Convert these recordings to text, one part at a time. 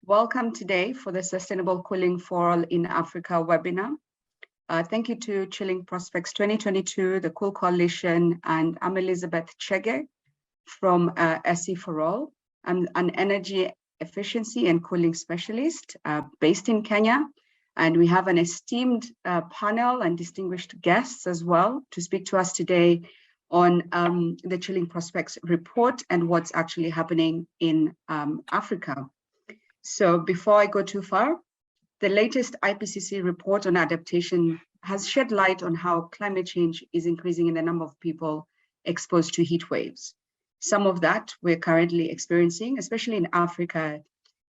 Welcome today for the Sustainable Cooling for All in Africa webinar. Thank you to Chilling Prospects 2022, the Cool Coalition, and I'm Elizabeth Chege from SE for All. I'm an energy efficiency and cooling specialist based in Kenya, and we have an esteemed panel and distinguished guests as well to speak to us today on the Chilling Prospects report and what's actually happening in Africa. So before I go too far, the latest IPCC report on adaptation has shed light on how climate change is increasing in the number of people exposed to heat waves. Some of that we're currently experiencing, especially in Africa.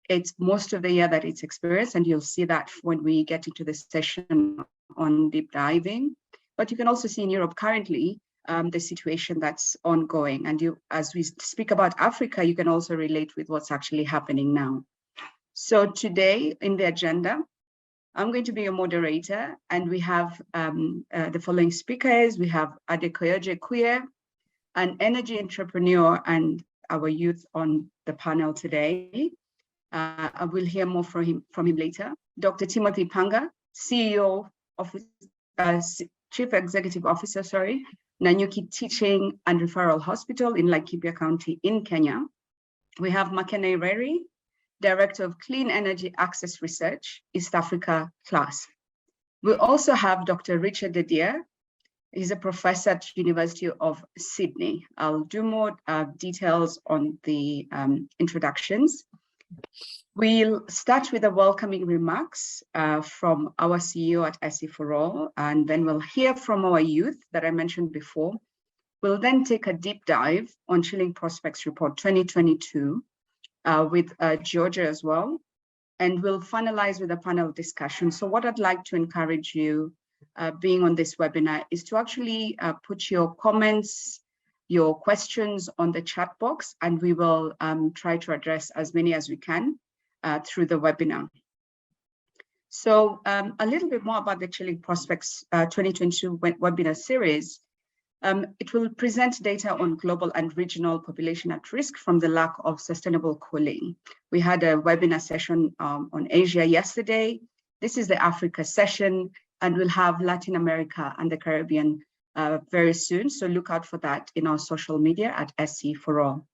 It's most of the year that it's experienced, and you'll see that when we get into the session on deep diving. But you can also see in Europe currently the situation that's ongoing. And as we speak about Africa, you can also relate with what's actually happening now. So today in the agenda, I'm going to be your moderator, and we have the following speakers. We have Adekoyoje Kuye, an energy entrepreneur and our youth on the panel today. I will hear more from him later. Dr. Timothy Panga, CEO of Chief Executive Officer, Nanyuki Teaching and Referral Hospital in Laikipia County in Kenya. We have Makene Reri, Director of Clean Energy Access Research, East Africa class. We also have Dr. Richard Dedier. He's a professor at University of Sydney. I'll do more details on the introductions. We'll start with the welcoming remarks from our CEO at SE for All, and then we'll hear from our youth that I mentioned before. We'll then take a deep dive on Chilling Prospects Report 2022, with Georgia as well, and we'll finalize with a panel discussion. So what I'd like to encourage you being on this webinar is to actually put your comments, your questions on the chat box, and we will try to address as many as we can through the webinar. So a little bit more about the Chilling Prospects 2022 webinar series. It will present data on global and regional population at risk from the lack of sustainable cooling. We had a webinar session on Asia yesterday. This is the Africa session, and we'll have Latin America and the Caribbean very soon. So look out for that in our social media at SE for All.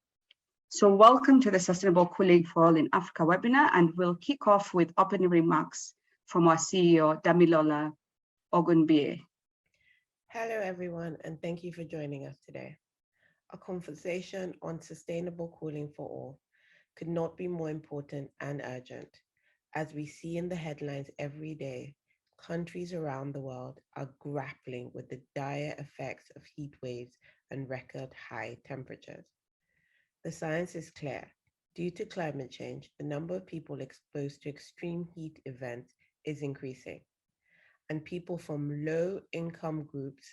So welcome to the Sustainable Cooling for All in Africa webinar, and we'll kick off with opening remarks from our CEO, Damilola Ogunbiye. Hello, everyone, and thank you for joining us today. A conversation on sustainable cooling for all could not be more important and urgent. As we see in the headlines every day, countries around the world are grappling with the dire effects of heat waves and record high temperatures. The science is clear. Due to climate change, the number of people exposed to extreme heat events is increasing. And people from low-income groups,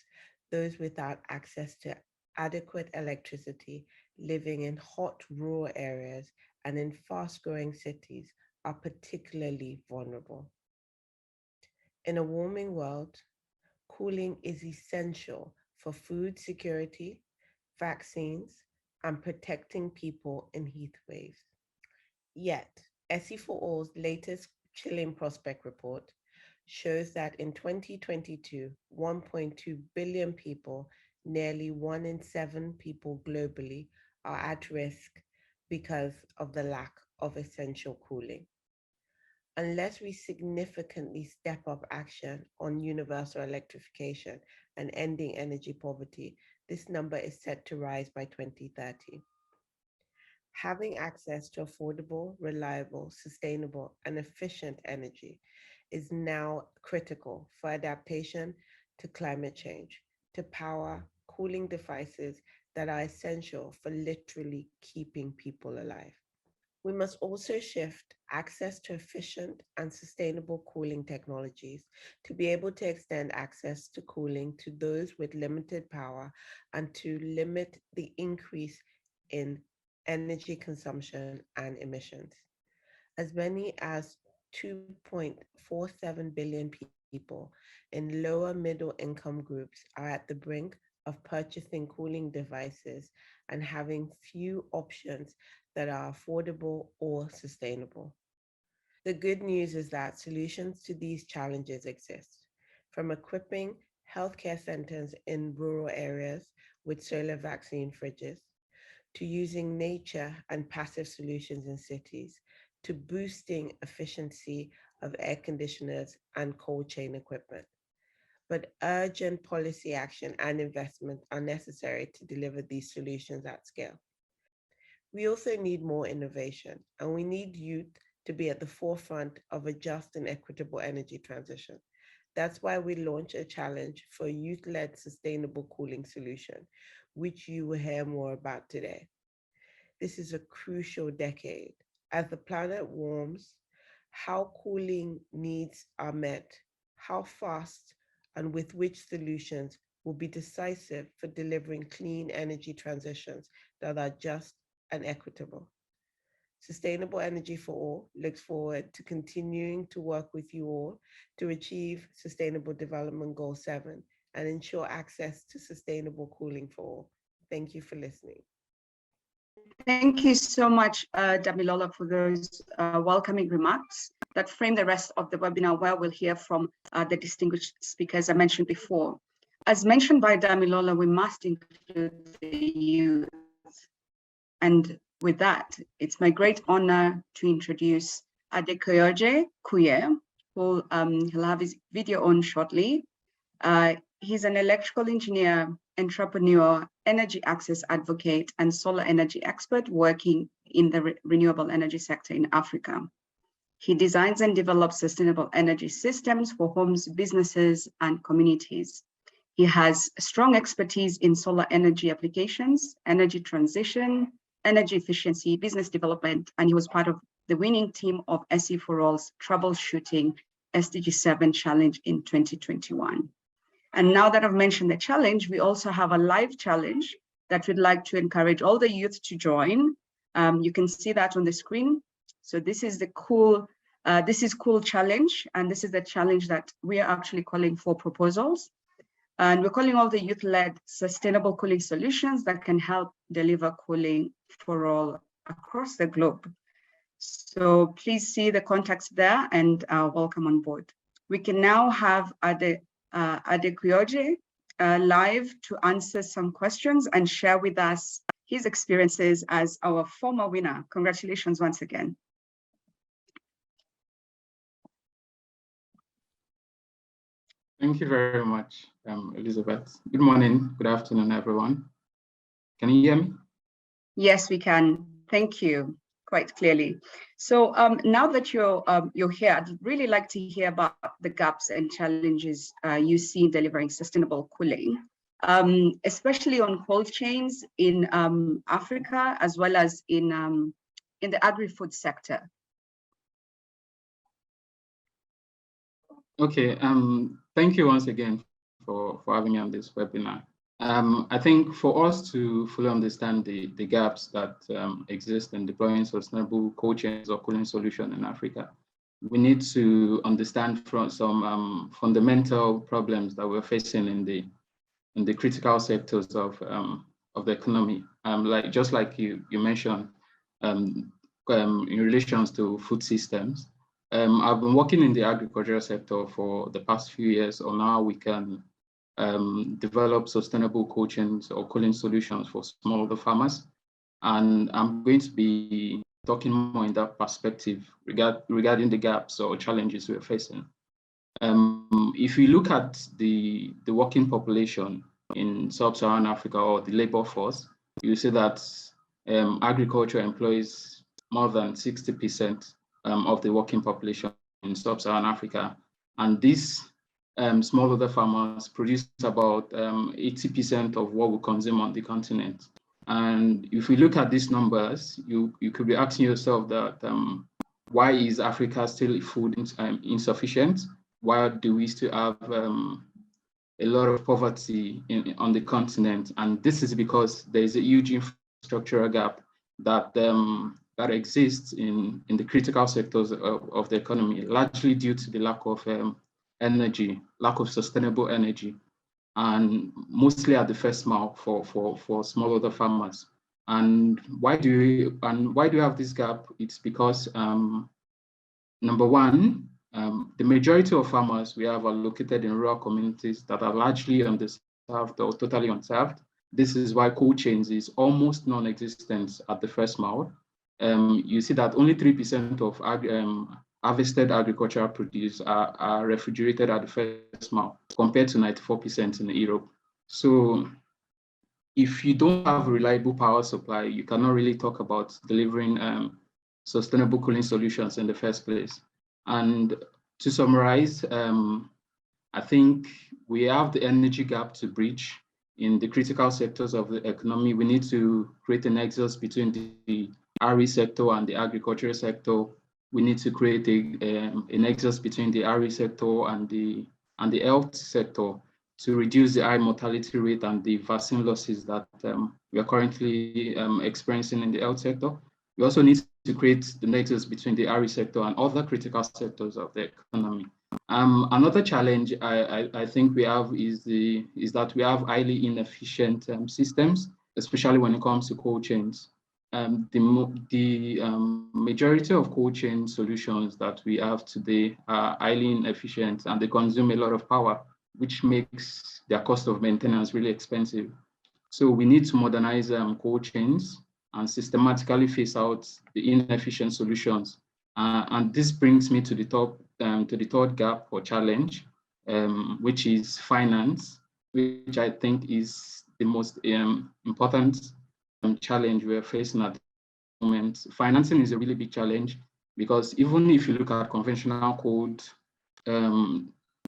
those without access to adequate electricity, living in hot rural areas and in fast-growing cities are particularly vulnerable. In a warming world, cooling is essential for food security, vaccines, and protecting people in heat waves. Yet, SE for All's latest Chilling Prospect report shows that in 2022, 1.2 billion people, nearly 1 in 7 people globally, are at risk because of the lack of essential cooling. Unless we significantly step up action on universal electrification and ending energy poverty, this number is set to rise by 2030. Having access to affordable, reliable, sustainable, and efficient energy is now critical for adaptation to climate change, to power cooling devices that are essential for literally keeping people alive. We must also shift access to efficient and sustainable cooling technologies to be able to extend access to cooling to those with limited power and to limit the increase in energy consumption and emissions. As many as 2.47 billion people in lower middle income groups are at the brink of purchasing cooling devices and having few options that are affordable or sustainable. The good news is that solutions to these challenges exist, from equipping healthcare centers in rural areas with solar vaccine fridges, to using nature and passive solutions in cities, to boosting efficiency of air conditioners and cold chain equipment. But urgent policy action and investment are necessary to deliver these solutions at scale. We also need more innovation, and we need youth to be at the forefront of a just and equitable energy transition. That's why we launched a challenge for youth-led sustainable cooling solution, which you will hear more about today. This is a crucial decade. As the planet warms, how cooling needs are met, how fast and with which solutions will be decisive for delivering clean energy transitions that are just and equitable. Sustainable Energy for All looks forward to continuing to work with you all to achieve Sustainable Development Goal 7 and ensure access to sustainable cooling for all. Thank you for listening. Thank you so much, Damilola, for those welcoming remarks that frame the rest of the webinar, where we'll hear from the distinguished speakers I mentioned before. As mentioned by Damilola, we must include the youth. And with that, it's my great honor to introduce Adekoyoje Kuye, who he'll have his video on shortly. He's an electrical engineer, entrepreneur, energy access advocate, and solar energy expert working in the renewable energy sector in Africa. He designs and develops sustainable energy systems for homes, businesses, and communities. He has strong expertise in solar energy applications, energy transition, energy efficiency, business development, and he was part of the winning team of SE for All's troubleshooting SDG 7 challenge in 2021. And now that I've mentioned the challenge, we also have a live challenge that we'd like to encourage all the youth to join. You can see that on the screen. So this is the cool challenge, and this is the challenge that we are actually calling for proposals. And we're calling all the youth-led sustainable cooling solutions that can help deliver cooling for all across the globe. So please see the contacts there and welcome on board. We can now have Adekoyoje live to answer some questions and share with us his experiences as our former winner. Congratulations once again. Thank you very much, Elizabeth. Good morning, good afternoon, everyone. Can you hear me? Yes, we can. Thank you, quite clearly. So now that you're here, I'd really like to hear about the gaps and challenges you see in delivering sustainable cooling, especially on cold chains in Africa, as well as in the agri-food sector. Okay, thank you once again for having me on this webinar. I think for us to fully understand the gaps that exist in deploying sustainable cold chains or cooling solution in Africa, we need to understand from some fundamental problems that we're facing in the critical sectors of the economy. Just like you mentioned, in relations to food systems. I've been working in the agricultural sector for the past few years. On how we can develop sustainable cold chains or cooling solutions for smallholder farmers. And I'm going to be talking more in that perspective regarding the gaps or challenges we're facing. If we look at the working population in sub-Saharan Africa, or the labor force, you see that agriculture employs more than 60% of the working population in sub-Saharan Africa. And these smallholder farmers produce about 80% of what we consume on the continent. And if we look at these numbers, you could be asking yourself that why is Africa still food insufficient? Why do we still have a lot of poverty on the continent? And this is because there is a huge infrastructural gap that that exists in the critical sectors of the economy, largely due to the lack of energy, lack of sustainable energy, and mostly at the first mile for smallholder farmers. And why do we have this gap? It's because Number one, the majority of farmers we have are located in rural communities that are largely underserved or totally unserved. This is why cold chains is almost non-existent at the first mile. You see that only 3% of harvested agricultural produce are refrigerated at the first mile, compared to 94% in Europe. So if you don't have a reliable power supply, you cannot really talk about delivering sustainable cooling solutions in the first place. And to summarize, I think we have the energy gap to bridge in the critical sectors of the economy. We need to create a nexus between the RE sector and the agricultural sector. We need to create a nexus between the RE sector and the health sector to reduce the high mortality rate and the vaccine losses that we are currently experiencing in the health sector. We also need to create the nexus between the RE sector and other critical sectors of the economy. Another challenge I think we have is that we have highly inefficient systems, especially when it comes to cold chains. The majority of cold chain solutions that we have today are highly inefficient and they consume a lot of power, which makes their cost of maintenance really expensive. So we need to modernize cold chains and systematically phase out the inefficient solutions. And this brings me to the third gap or challenge, which is finance, which I think is the most important challenge we're facing at the moment. Financing is a really big challenge because even if you look at conventional cold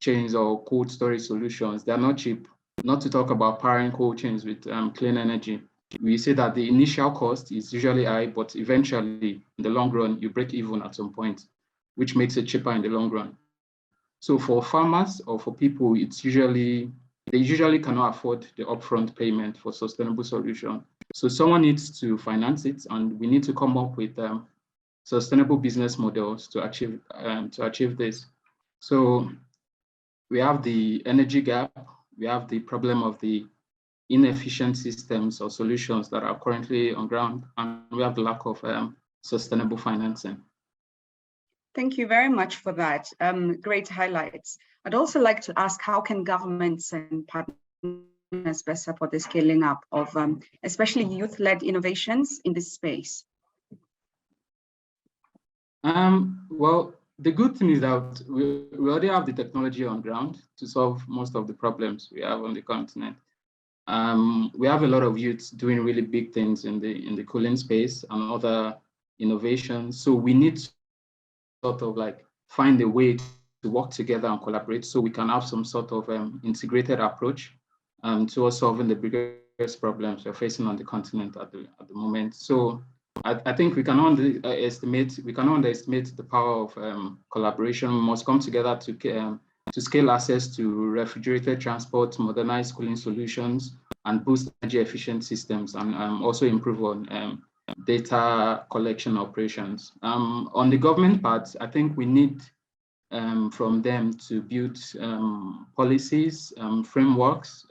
chains or cold storage solutions, they're not cheap. Not to talk about powering cold chains with clean energy. We say that the initial cost is usually high, but eventually, in the long run, you break even at some point, which makes it cheaper in the long run. So for farmers or for people, they usually cannot afford the upfront payment for sustainable solution. So someone needs to finance it, and we need to come up with sustainable business models to achieve this. So we have the energy gap, we have the problem of the inefficient systems or solutions that are currently on ground, and we have the lack of sustainable financing. Thank you very much for that. Great highlights. I'd also like to ask, how can governments and partners best support the scaling up of especially youth-led innovations in this space? Well, the good thing is that we already have the technology on ground to solve most of the problems we have on the continent. We have a lot of youths doing really big things in the cooling space and other innovations. So we need to sort of like find a way to work together and collaborate so we can have some sort of integrated approach towards solving the biggest problems we're facing on the continent at the moment. So I think we cannot underestimate the power of collaboration. We must come together to scale access to refrigerated transport, modernize cooling solutions, and boost energy efficient systems, and also improve on data collection operations. On the government part, I think we need from them to build policies, frameworks,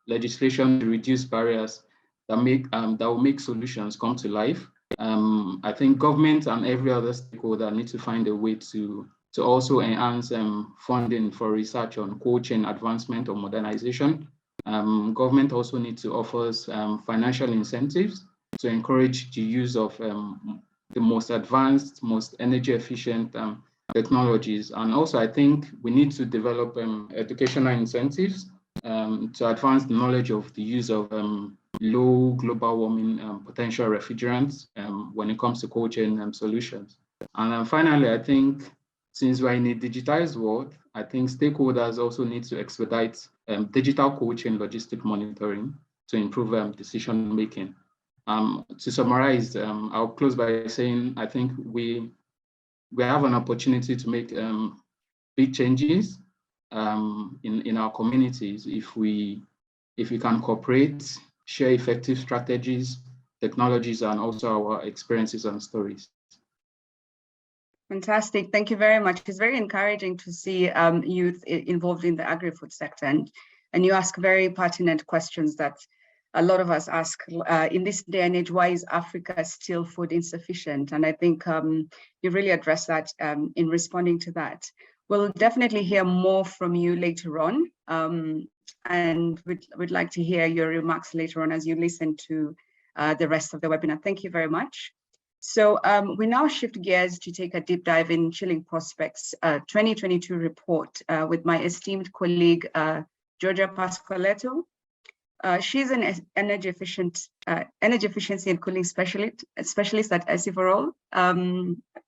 legislation to reduce barriers that will make solutions come to life. I think government and every other stakeholder need to find a way to also enhance funding for research on cold chain advancement or modernization. Government also needs to offer financial incentives to encourage the use of the most advanced, most energy efficient technologies. And also, I think we need to develop educational incentives to advance the knowledge of the use of low global warming potential refrigerants when it comes to cold chain solutions. And finally, I think since we're in a digitized world, I think stakeholders also need to expedite digital cold chain logistic monitoring to improve decision making. To summarize, I'll close by saying I think we have an opportunity to make big changes in our communities if we can cooperate, share effective strategies, technologies, and also our experiences and stories. Fantastic. Thank you very much. It's very encouraging to see youth involved in the agri-food sector, and you ask very pertinent questions that a lot of us ask in this day and age, why is Africa still food insufficient? And I think you really addressed that in responding to that. We'll definitely hear more from you later on. And we'd like to hear your remarks later on as you listen to the rest of the webinar. Thank you very much. So we now shift gears to take a deep dive in Chilling Prospects 2022 report with my esteemed colleague, Georgia Pascoletto. She's an energy efficiency and cooling specialist at SC4All.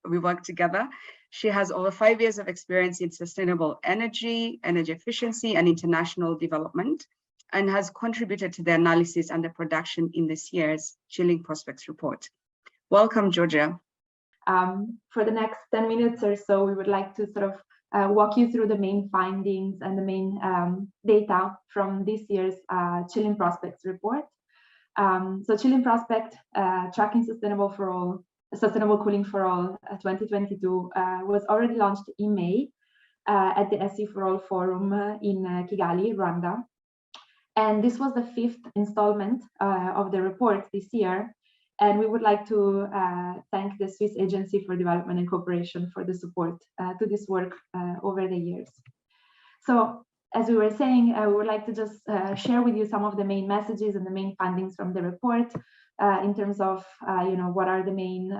We work together. She has over 5 years of experience in sustainable energy efficiency, and international development, and has contributed to the analysis and the production in this year's Chilling Prospects report. Welcome, Georgia. For the next 10 minutes or so, we would like to sort of walk you through the main findings and the main data from this year's Chilling Prospects report. So Chilling Prospect, Tracking Sustainable Cooling for All 2022 was already launched in May at the SC4All Forum in Kigali, Rwanda. And this was the 5th installment of the report this year. And we would like to thank the Swiss Agency for Development and Cooperation for the support to this work over the years. So, as we were saying, we would like to just share with you some of the main messages and the main findings from the report in terms of, what are the main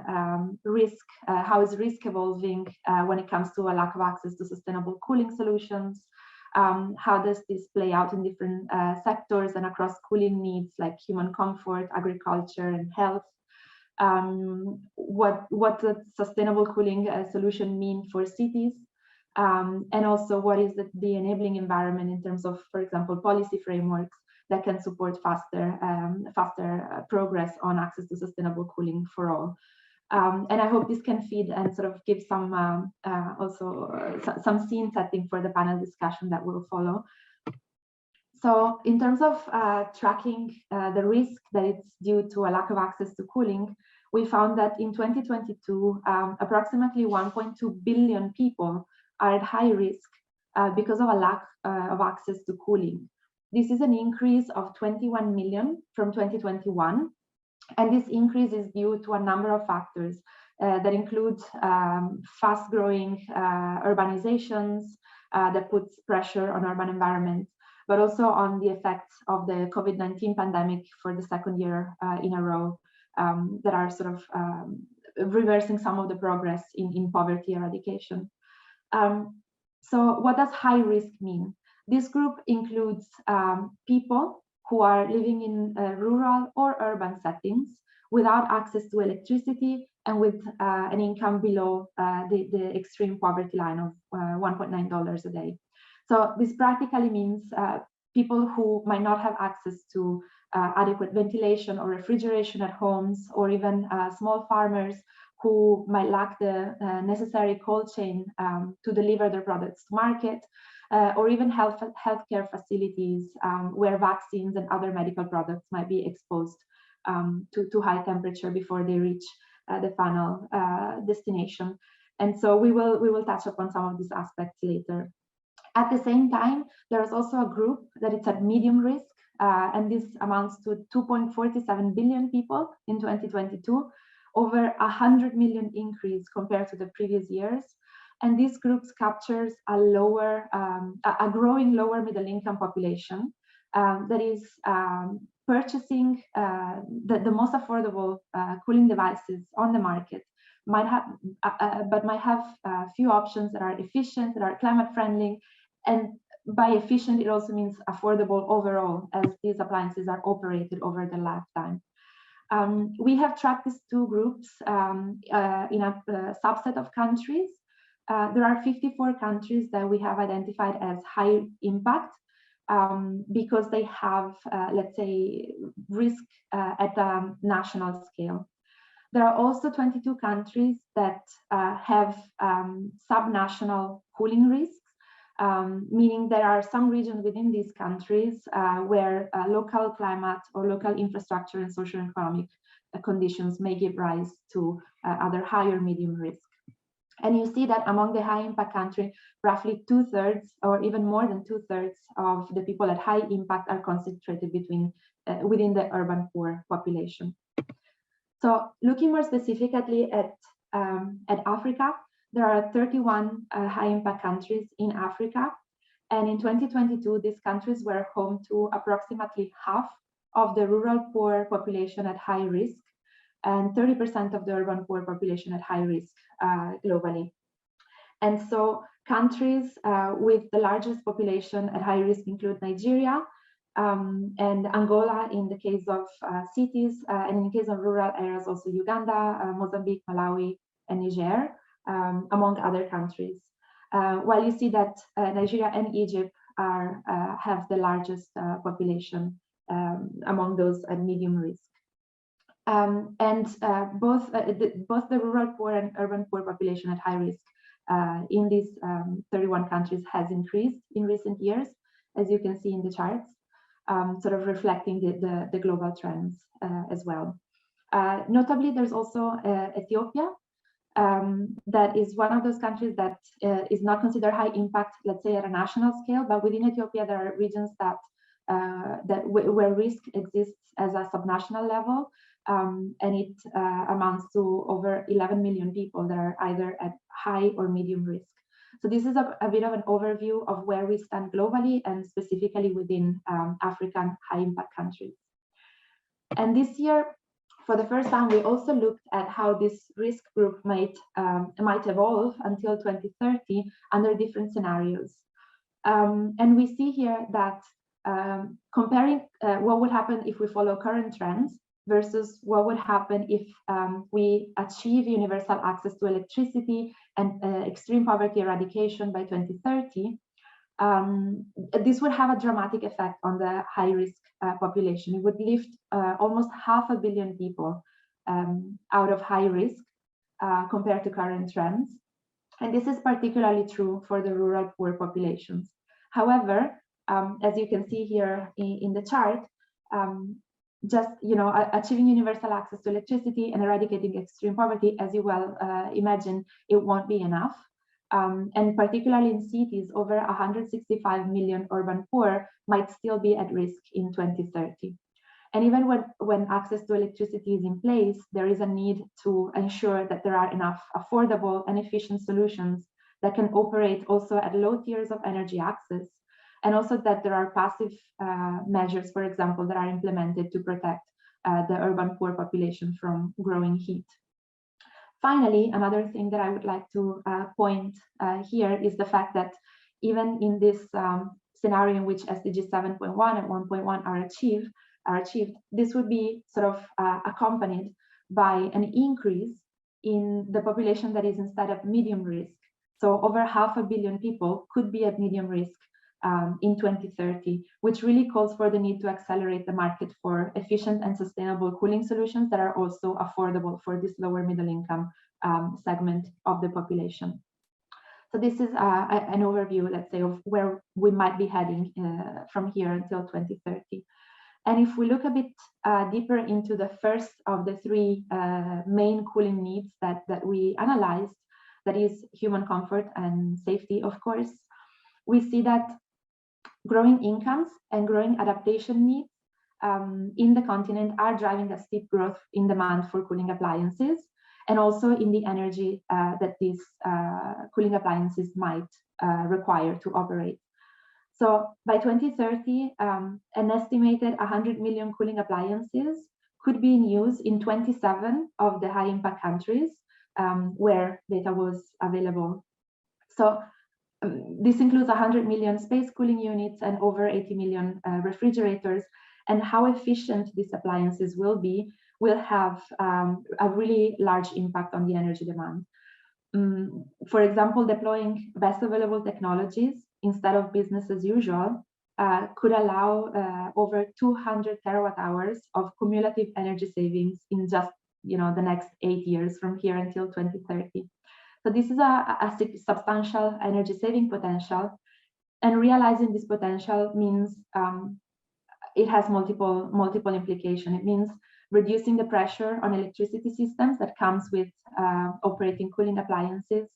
risk, how is risk evolving when it comes to a lack of access to sustainable cooling solutions, how does this play out in different sectors and across cooling needs like human comfort, agriculture, and health. What does sustainable cooling solution mean for cities? And also what is the enabling environment in terms of, for example, policy frameworks that can support faster progress on access to sustainable cooling for all. And I hope this can feed and sort of give some some scene setting for the panel discussion that will follow. So in terms of tracking the risk that it's due to a lack of access to cooling, we found that in 2022, approximately 1.2 billion people are at high risk because of a lack of access to cooling. This is an increase of 21 million from 2021. And this increase is due to a number of factors that include fast-growing urbanizations that puts pressure on urban environments, but also on the effects of the COVID-19 pandemic for the second year in a row that are sort of reversing some of the progress in poverty eradication. So what does high risk mean? This group includes people who are living in rural or urban settings without access to electricity and with an income below the extreme poverty line of $1.9 a day. So this practically means people who might not have access to adequate ventilation or refrigeration at homes, or even small farmers who might lack the necessary cold chain to deliver their products to market, or even healthcare facilities where vaccines and other medical products might be exposed to high temperature before they reach the final destination. And so we will touch upon some of these aspects later. At the same time, there is also a group that is at medium risk, and this amounts to 2.47 billion people in 2022, over 100 million increase compared to the previous years. And these groups captures a growing lower middle income population that is purchasing the most affordable cooling devices on the market, might have few options that are efficient, that are climate friendly, and by efficient, it also means affordable overall, as these appliances are operated over the lifetime. We have tracked these two groups in a subset of countries. There are 54 countries that we have identified as high impact because they have, let's say, risk at a national scale. There are also 22 countries that have subnational cooling risks, meaning there are some regions within these countries where local climate or local infrastructure and socio-economic conditions may give rise to other higher medium risk. And you see that among the high impact country, roughly 2/3 or even more than 2/3 of the people at high impact are concentrated within the urban poor population. So looking more specifically at Africa, there are 31 high impact countries in Africa. And in 2022, these countries were home to approximately half of the rural poor population at high risk and 30% of the urban poor population at high risk globally. And so countries with the largest population at high risk include Nigeria and Angola in the case of cities, and in the case of rural areas, also Uganda, Mozambique, Malawi, and Niger, among other countries. While you see that Nigeria and Egypt have the largest population among those at medium risk. Both the rural poor and urban poor population at high risk in these 31 countries has increased in recent years, as you can see in the charts, sort of reflecting the global trends as well. Notably, there's also Ethiopia, that is one of those countries that is not considered high impact, let's say at a national scale, but within Ethiopia, there are regions where risk exists as a subnational level, and it amounts to over 11 million people that are either at high or medium risk. So this is a bit of an overview of where we stand globally and specifically within African high impact countries. And this year, for the first time, we also looked at how this risk group might evolve until 2030 under different scenarios. And we see here that comparing what would happen if we follow current trends versus what would happen if we achieve universal access to electricity and extreme poverty eradication by 2030, this would have a dramatic effect on the high-risk population. It would lift almost 500 million people out of high risk compared to current trends. And this is particularly true for the rural poor populations. However, as you can see here in the chart, just achieving universal access to electricity and eradicating extreme poverty, as you well imagine, it won't be enough. And particularly in cities, over 165 million urban poor might still be at risk in 2030. And even when access to electricity is in place, there is a need to ensure that there are enough affordable and efficient solutions that can operate also at low tiers of energy access, and also that there are passive measures, for example, that are implemented to protect the urban poor population from growing heat. Finally, another thing that I would like to point here is the fact that even in this scenario in which SDG 7.1 and 1.1 are achieved, this would be sort of accompanied by an increase in the population that is instead of medium risk. So over 500 million people could be at medium risk in 2030, which really calls for the need to accelerate the market for efficient and sustainable cooling solutions that are also affordable for this lower middle income segment of the population. So this is an overview, let's say, of where we might be heading from here until 2030. And if we look a bit deeper into the first of the three main cooling needs that we analyzed, that is human comfort and safety, of course, we see that growing incomes and growing adaptation needs in the continent are driving a steep growth in demand for cooling appliances, and also in the energy that these cooling appliances might require to operate. So by 2030, an estimated 100 million cooling appliances could be in use in 27 of the high impact countries where data was available. So this includes 100 million space cooling units and over 80 million refrigerators, and how efficient these appliances will have a really large impact on the energy demand. For example, deploying best available technologies instead of business as usual could allow over 200 terawatt hours of cumulative energy savings in just the next 8 years from here until 2030. So this is a substantial energy saving potential, and realizing this potential means it has multiple implications. It means reducing the pressure on electricity systems that comes with operating cooling appliances,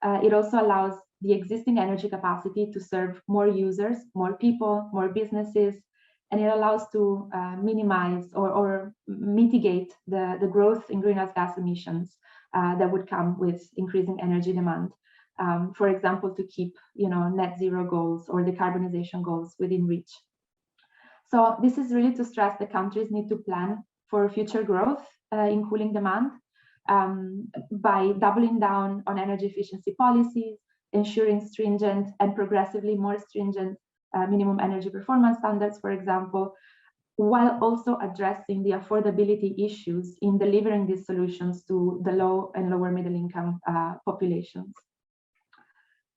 It also allows the existing energy capacity to serve more users, more people, more businesses, and it allows to minimize or mitigate the growth in greenhouse gas emissions that would come with increasing energy demand. For example, to keep net zero goals or decarbonization goals within reach. So this is really to stress the countries need to plan for future growth in cooling demand by doubling down on energy efficiency policies, ensuring stringent and progressively more stringent minimum energy performance standards, for example, while also addressing the affordability issues in delivering these solutions to the low and lower middle income populations.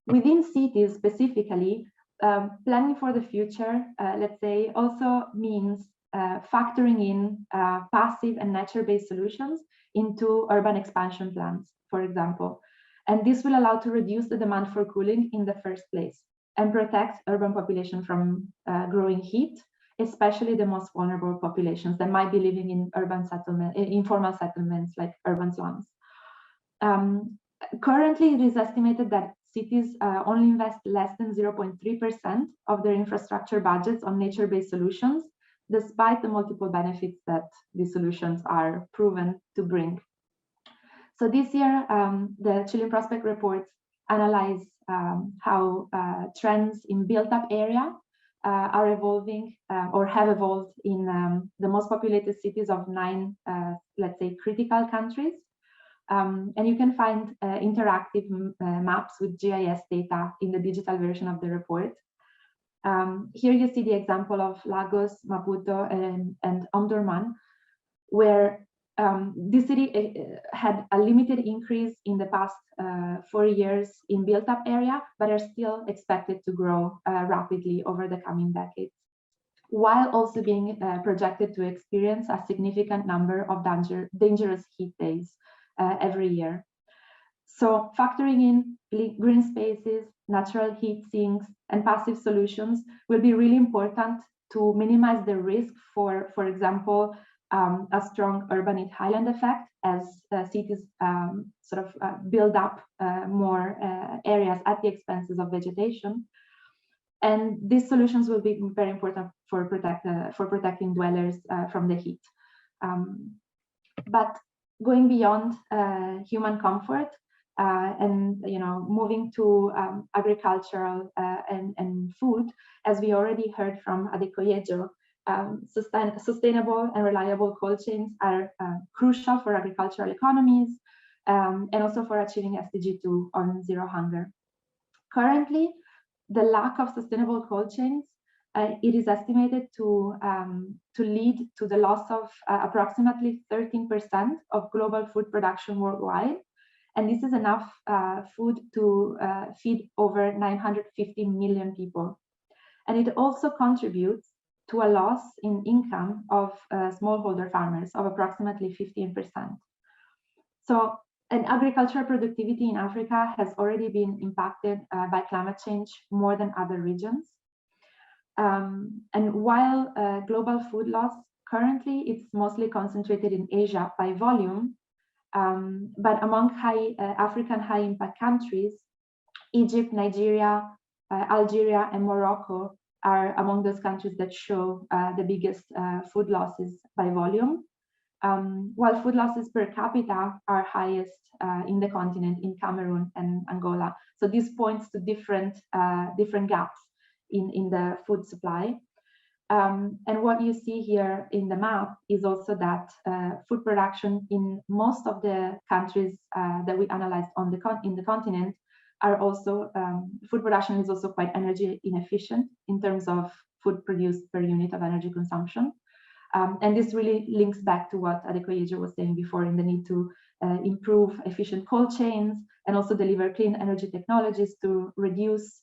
Within cities specifically, planning for the future, let's say, also means factoring in passive and nature-based solutions into urban expansion plans, for example. And this will allow to reduce the demand for cooling in the first place and protect urban population from growing heat, especially the most vulnerable populations that might be living in urban settlement, informal settlements like urban slums. Currently, it is estimated that cities only invest less than 0.3% of their infrastructure budgets on nature-based solutions, despite the multiple benefits that these solutions are proven to bring. So this year, the Chilean Prospect reports analyze how trends in built-up area are evolving or have evolved in the most populated cities of 9, let's say, critical countries. And you can find interactive maps with GIS data in the digital version of the report. Here you see the example of Lagos, Maputo, and Omdurman, where this city had a limited increase in the past 4 years in built-up area, but are still expected to grow rapidly over the coming decades, while also being projected to experience a significant number of dangerous heat days every year. So factoring in green spaces, natural heat sinks, and passive solutions will be really important to minimize the risk for example, a strong urban heat highland effect as cities build up more areas at the expenses of vegetation. And these solutions will be very important for protecting dwellers from the heat. But going beyond human comfort and moving to agricultural and food, as we already heard from Adekoyejo, sustainable and reliable cold chains are crucial for agricultural economies and also for achieving SDG 2 on zero hunger. Currently, the lack of sustainable cold chains, it is estimated to lead to the loss of approximately 13% of global food production worldwide. And this is enough food to feed over 950 million people. And it also contributes to a loss in income of smallholder farmers of approximately 15%. So, and agricultural productivity in Africa has already been impacted by climate change more than other regions. And while global food loss, currently it's mostly concentrated in Asia by volume, but among African high-impact countries, Egypt, Nigeria, Algeria, and Morocco are among those countries that show the biggest food losses by volume, while food losses per capita are highest in the continent, in Cameroon and Angola. So this points to different gaps in the food supply. And what you see here in the map is also that food production in most of the countries that we analyzed in the continent are also, food production is also quite energy inefficient in terms of food produced per unit of energy consumption. And this really links back to what Adekoyejo was saying before in the need to improve efficient cold chains and also deliver clean energy technologies to reduce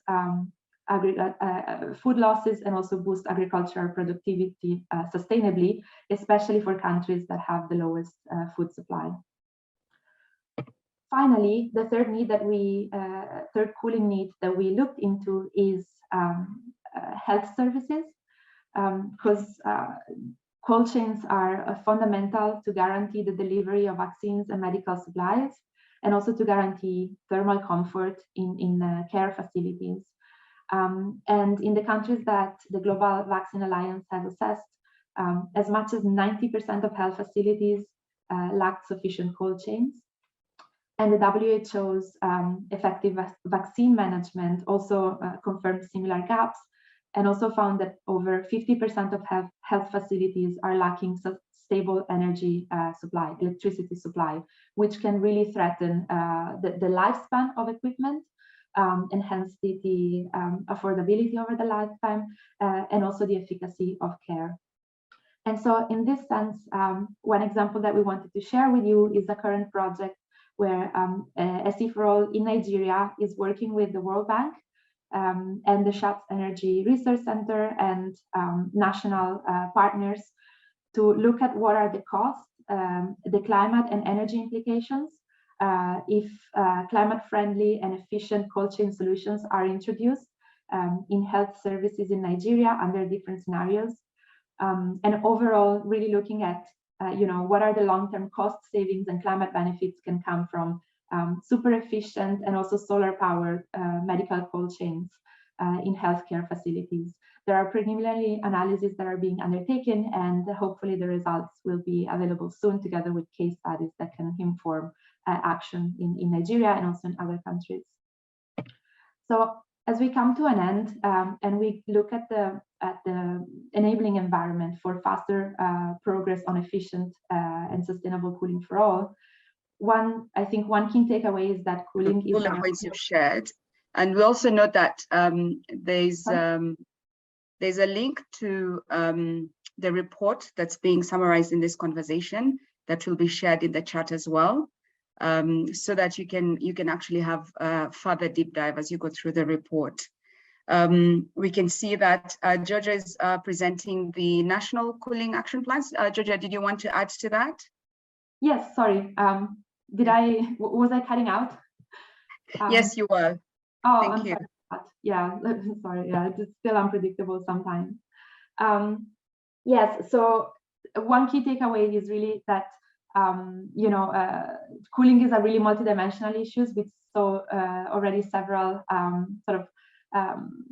food losses and also boost agricultural productivity sustainably, especially for countries that have the lowest food supply. Finally, the third need that third cooling need that we looked into is health services, because cold chains are fundamental to guarantee the delivery of vaccines and medical supplies. and also to guarantee thermal comfort in care facilities. And in the countries that the Global Vaccine Alliance has assessed, as much as 90% of health facilities lack sufficient cold chains. And the WHO's effective vaccine management also confirmed similar gaps, and also found that over 50% of health facilities are lacking stable energy supply, electricity supply, which can really threaten the lifespan of equipment, and hence the affordability over the lifetime, and also the efficacy of care. And so in this sense, one example that we wanted to share with you is a current project where SE4All in Nigeria is working with the World Bank and the Schatz Energy Research Center and national partners to look at what are the costs, the climate and energy implications if climate-friendly and efficient cold chain solutions are introduced in health services in Nigeria under different scenarios. And overall, really looking at what are the long-term cost savings and climate benefits can come from super efficient and also solar-powered medical cold chains in healthcare facilities. There are preliminary analyses that are being undertaken, and hopefully the results will be available soon, together with case studies that can inform action in Nigeria and also in other countries. So as we come to an end and we look at the enabling environment for faster progress on efficient and sustainable cooling for all, I think one key takeaway is that cooling is the points you've shared. And we also note that there's a link to the report that's being summarized in this conversation that will be shared in the chat as well, so that you can actually have further deep dive as you go through the report. We can see that Georgia is presenting the national cooling action plans. Georgia, did you want to add to that? Yes, sorry. Was I cutting out? Yes, you were. Oh, thank you. Sorry. Yeah, sorry. Yeah, it's still unpredictable sometimes. Yes, so one key takeaway is really that cooling is a really multidimensional issue with already several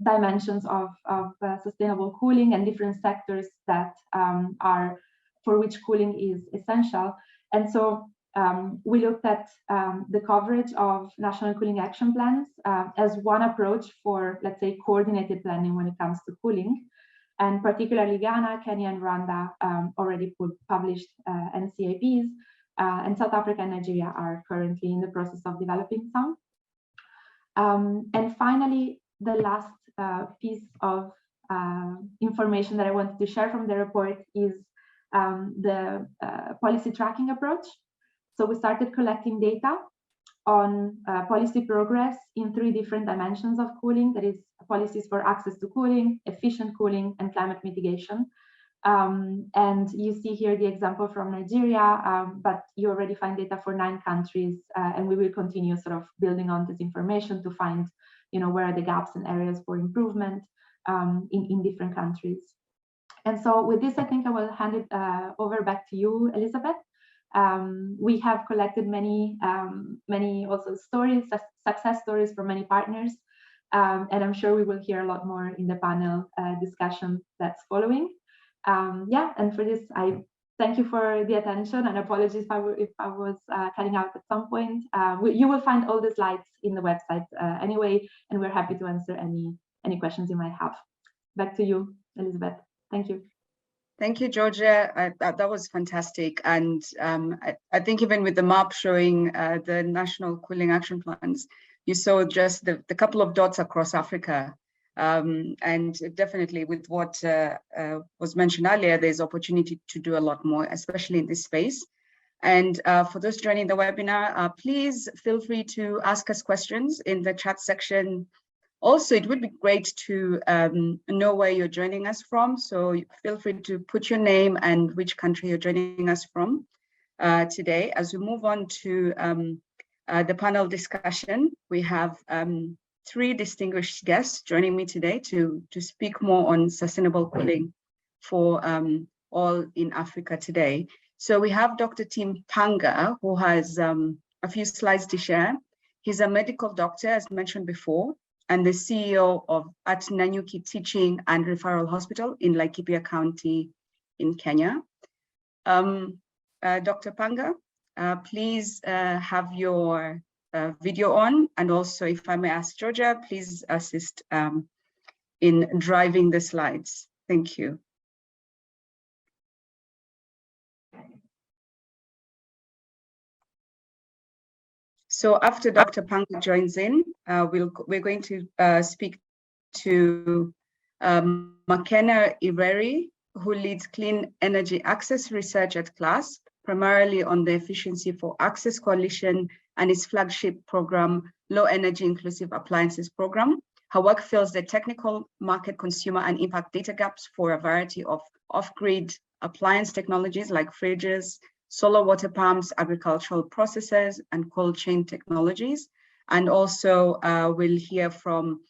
dimensions of sustainable cooling and different sectors that are for which cooling is essential. And so we looked at the coverage of national cooling action plans as one approach for, let's say, coordinated planning when it comes to cooling. And particularly Ghana, Kenya, and Rwanda already published NCAPs, and South Africa and Nigeria are currently in the process of developing some. And finally, the last piece of information that I wanted to share from the report is the policy tracking approach. So we started collecting data on policy progress in 3 different dimensions of cooling, that is policies for access to cooling, efficient cooling, and climate mitigation. And you see here the example from Nigeria, but you already find data for 9 countries, and we will continue sort of building on this information to find, where are the gaps and areas for improvement in different countries. And so with this, I think I will hand it over back to you, Elizabeth. We have collected many also stories, success stories from many partners, and I'm sure we will hear a lot more in the panel discussion that's following. And for this, I thank you for the attention, and apologies if I was cutting out at some point. You will find all the slides in the website anyway, and we're happy to answer any questions you might have. Back to you, Elizabeth. Thank you. Thank you, Georgia. That was fantastic. And I think even with the map showing the national cooling action plans, you saw just the couple of dots across Africa. And definitely with what was mentioned earlier, there's opportunity to do a lot more, especially in this space. And for those joining the webinar, please feel free to ask us questions in the chat section. Also, it would be great to know where you're joining us from. So feel free to put your name and which country you're joining us from today. As we move on to the panel discussion, we have 3 distinguished guests joining me today to speak more on sustainable cooling for all in Africa today. So we have Dr. Tim Panga, who has a a few slides to share. He's a medical doctor, as mentioned before, and the CEO at Nanyuki Teaching and Referral Hospital in Laikipia County in Kenya. Dr. Panga, please have your video on, and also, if I may ask Georgia, please assist in driving the slides. Thank you. So after Dr. Panga joins in, we're going to speak to Makena Ireri, who leads Clean Energy Access Research at CLASP, primarily on the Efficiency for Access Coalition and its flagship program, Low Energy Inclusive Appliances Program. Her work fills the technical, market, consumer, and impact data gaps for a variety of off-grid appliance technologies like fridges, solar water pumps, agricultural processes, and cold chain technologies. And also we'll hear from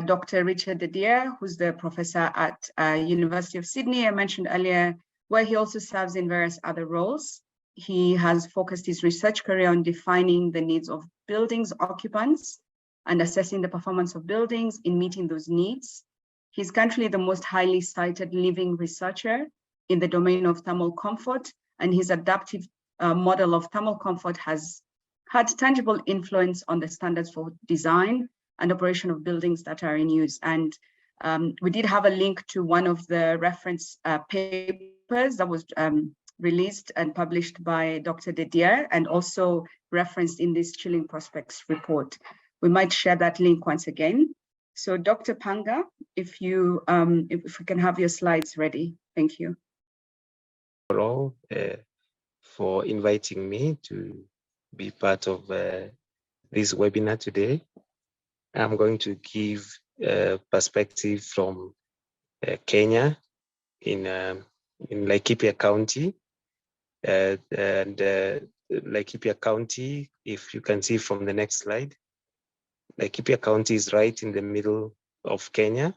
Dr. Richard Dedier, who's the professor at University of Sydney, I mentioned earlier, where he also serves in various other roles. He has focused his research career on defining the needs of buildings occupants and assessing the performance of buildings in meeting those needs. He's currently the most highly cited living researcher in the domain of thermal comfort, and his adaptive model of thermal comfort has had tangible influence on the standards for design and operation of buildings that are in use. And we did have a link to one of the reference papers that was released and published by Dr. Dedier, and also referenced in this Chilling Prospects report. We might share that link once again. So Dr. Panga, if we can have your slides ready. Thank you. All for inviting me to be part of this webinar today. I'm going to give a perspective from Kenya in Laikipia County. And Laikipia County, if you can see from the next slide, Laikipia County is right in the middle of Kenya.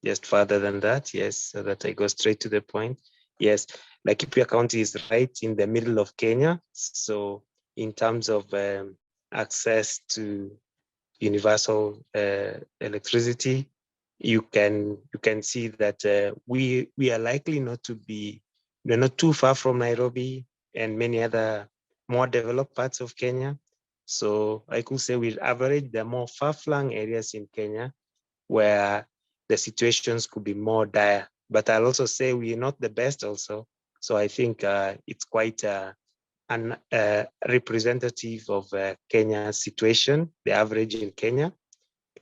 Just further than that, yes, so that I go straight to the point. Yes, Laikipia County is right in the middle of Kenya. So in terms of access to universal electricity, you can see that we are likely not to be, we're not too far from Nairobi and many other more developed parts of Kenya. So I could say we average the more far-flung areas in Kenya where the situations could be more dire. But I'll also say we're not the best also. So I think it's quite representative of Kenya's situation, the average in Kenya.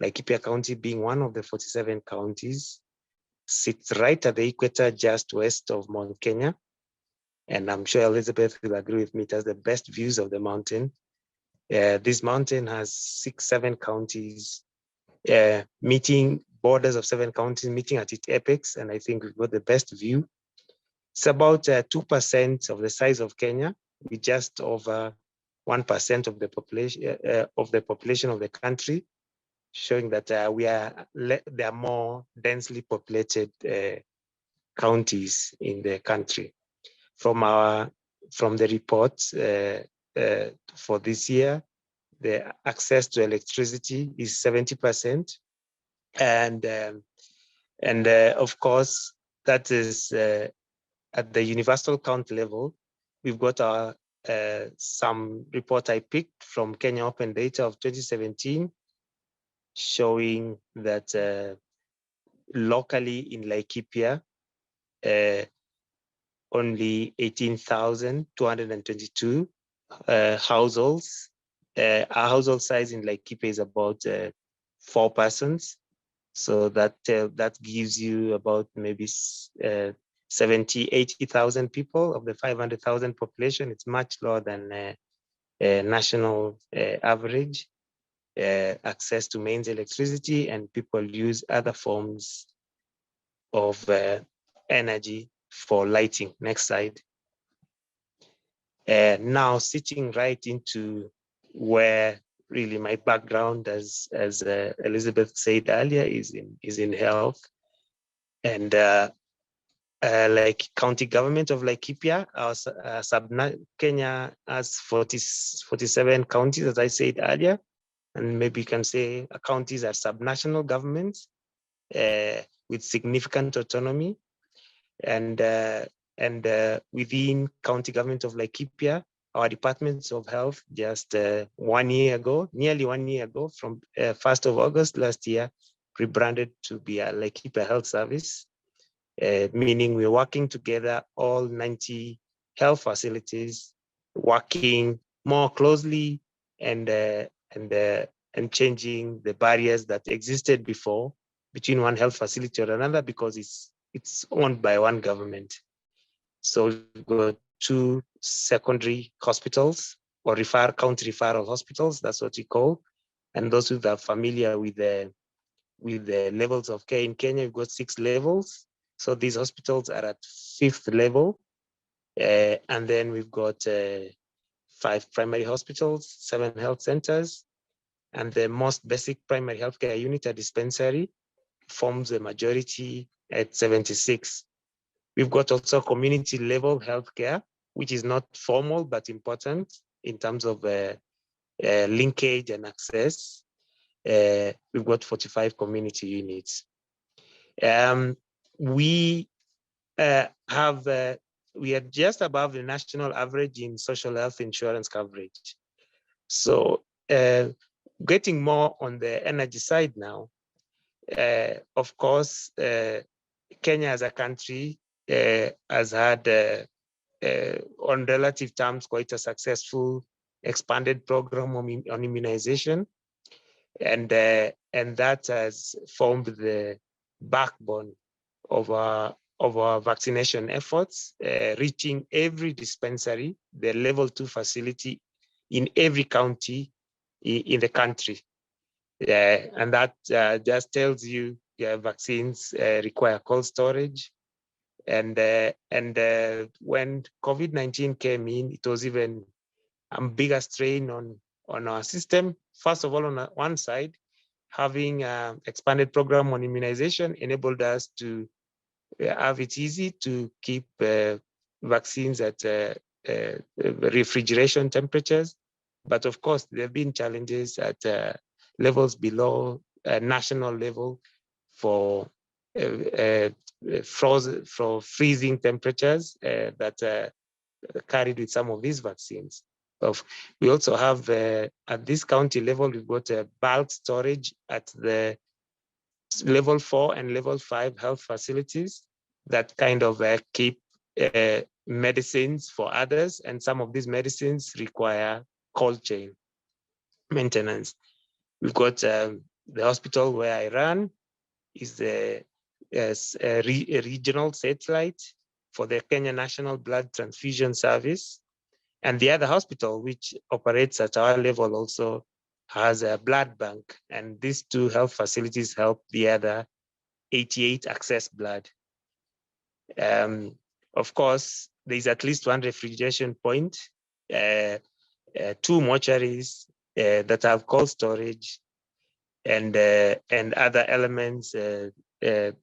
Laikipia County being one of the 47 counties, sits right at the equator just west of Mount Kenya. And I'm sure Elizabeth will agree with me, it has the best views of the mountain. This mountain has 6-7 counties, meeting borders of 7 counties, meeting at its apex, and I think we've got the best view. It's about 2% of the size of Kenya, with just over 1% of the population of the country, showing that there are more densely populated counties in the country. From the report for this year, the access to electricity is 70%, and of course that is at the universal count level. We've got some report I picked from Kenya Open Data of 2017, showing that locally in Laikipia, only 18,222 households. Our household size in Laikipia is about 4 persons. So that gives you about maybe 70, 80,000 people of the 500,000 population. It's much lower than national average. Access to mains electricity, and people use other forms of energy for lighting. Next slide. Now sitting right into where really my background, as Elizabeth said earlier, is in health, and like county government of Laikipia, Kenya has 47 counties, as I said earlier, and maybe you can say counties are subnational governments with significant autonomy. And within county government of Laikipia, our departments of health just nearly 1 year ago, from 1st of August last year, rebranded to be a Laikipia Health Service. Meaning we're working together, all 90 health facilities, working more closely and changing the barriers that existed before between one health facility or another, because it's owned by one government. So we've got 2 secondary hospitals, or county referral hospitals, that's what we call. And those who are familiar with the levels of care in Kenya, we've got 6 levels. So these hospitals are at 5th level. And then we've got 5 primary hospitals, 7 health centers, and the most basic primary healthcare unit, a dispensary, forms the majority at 76. We've got also community level healthcare, which is not formal, but important in terms of linkage and access. We've got 45 community units. We are just above the national average in social health insurance coverage. So getting more on the energy side now, of course, Kenya as a country has had, on relative terms, quite a successful expanded program on immunization. And that has formed the backbone of our vaccination efforts, reaching every dispensary, the level 2 facility in every county in the country. And that just tells you vaccines require cold storage. And when COVID-19 came in, it was even a bigger strain on our system. First of all, on one side, having an expanded program on immunization enabled us to have it easy to keep vaccines at refrigeration temperatures. But of course, there have been challenges at levels below national level for freezing temperatures that carried with some of these vaccines. We also have, at this county level, we've got a bulk storage at the level 4 and level 5 health facilities that kind of keep medicines for others. And some of these medicines require cold chain maintenance. We've got the hospital where I run is a regional satellite for the Kenya National Blood Transfusion Service. And the other hospital, which operates at our level, also has a blood bank. And these 2 health facilities help the other 88 access blood. Of course, there's at least 1 refrigeration point, 2 mortuaries that have cold storage, and other elements that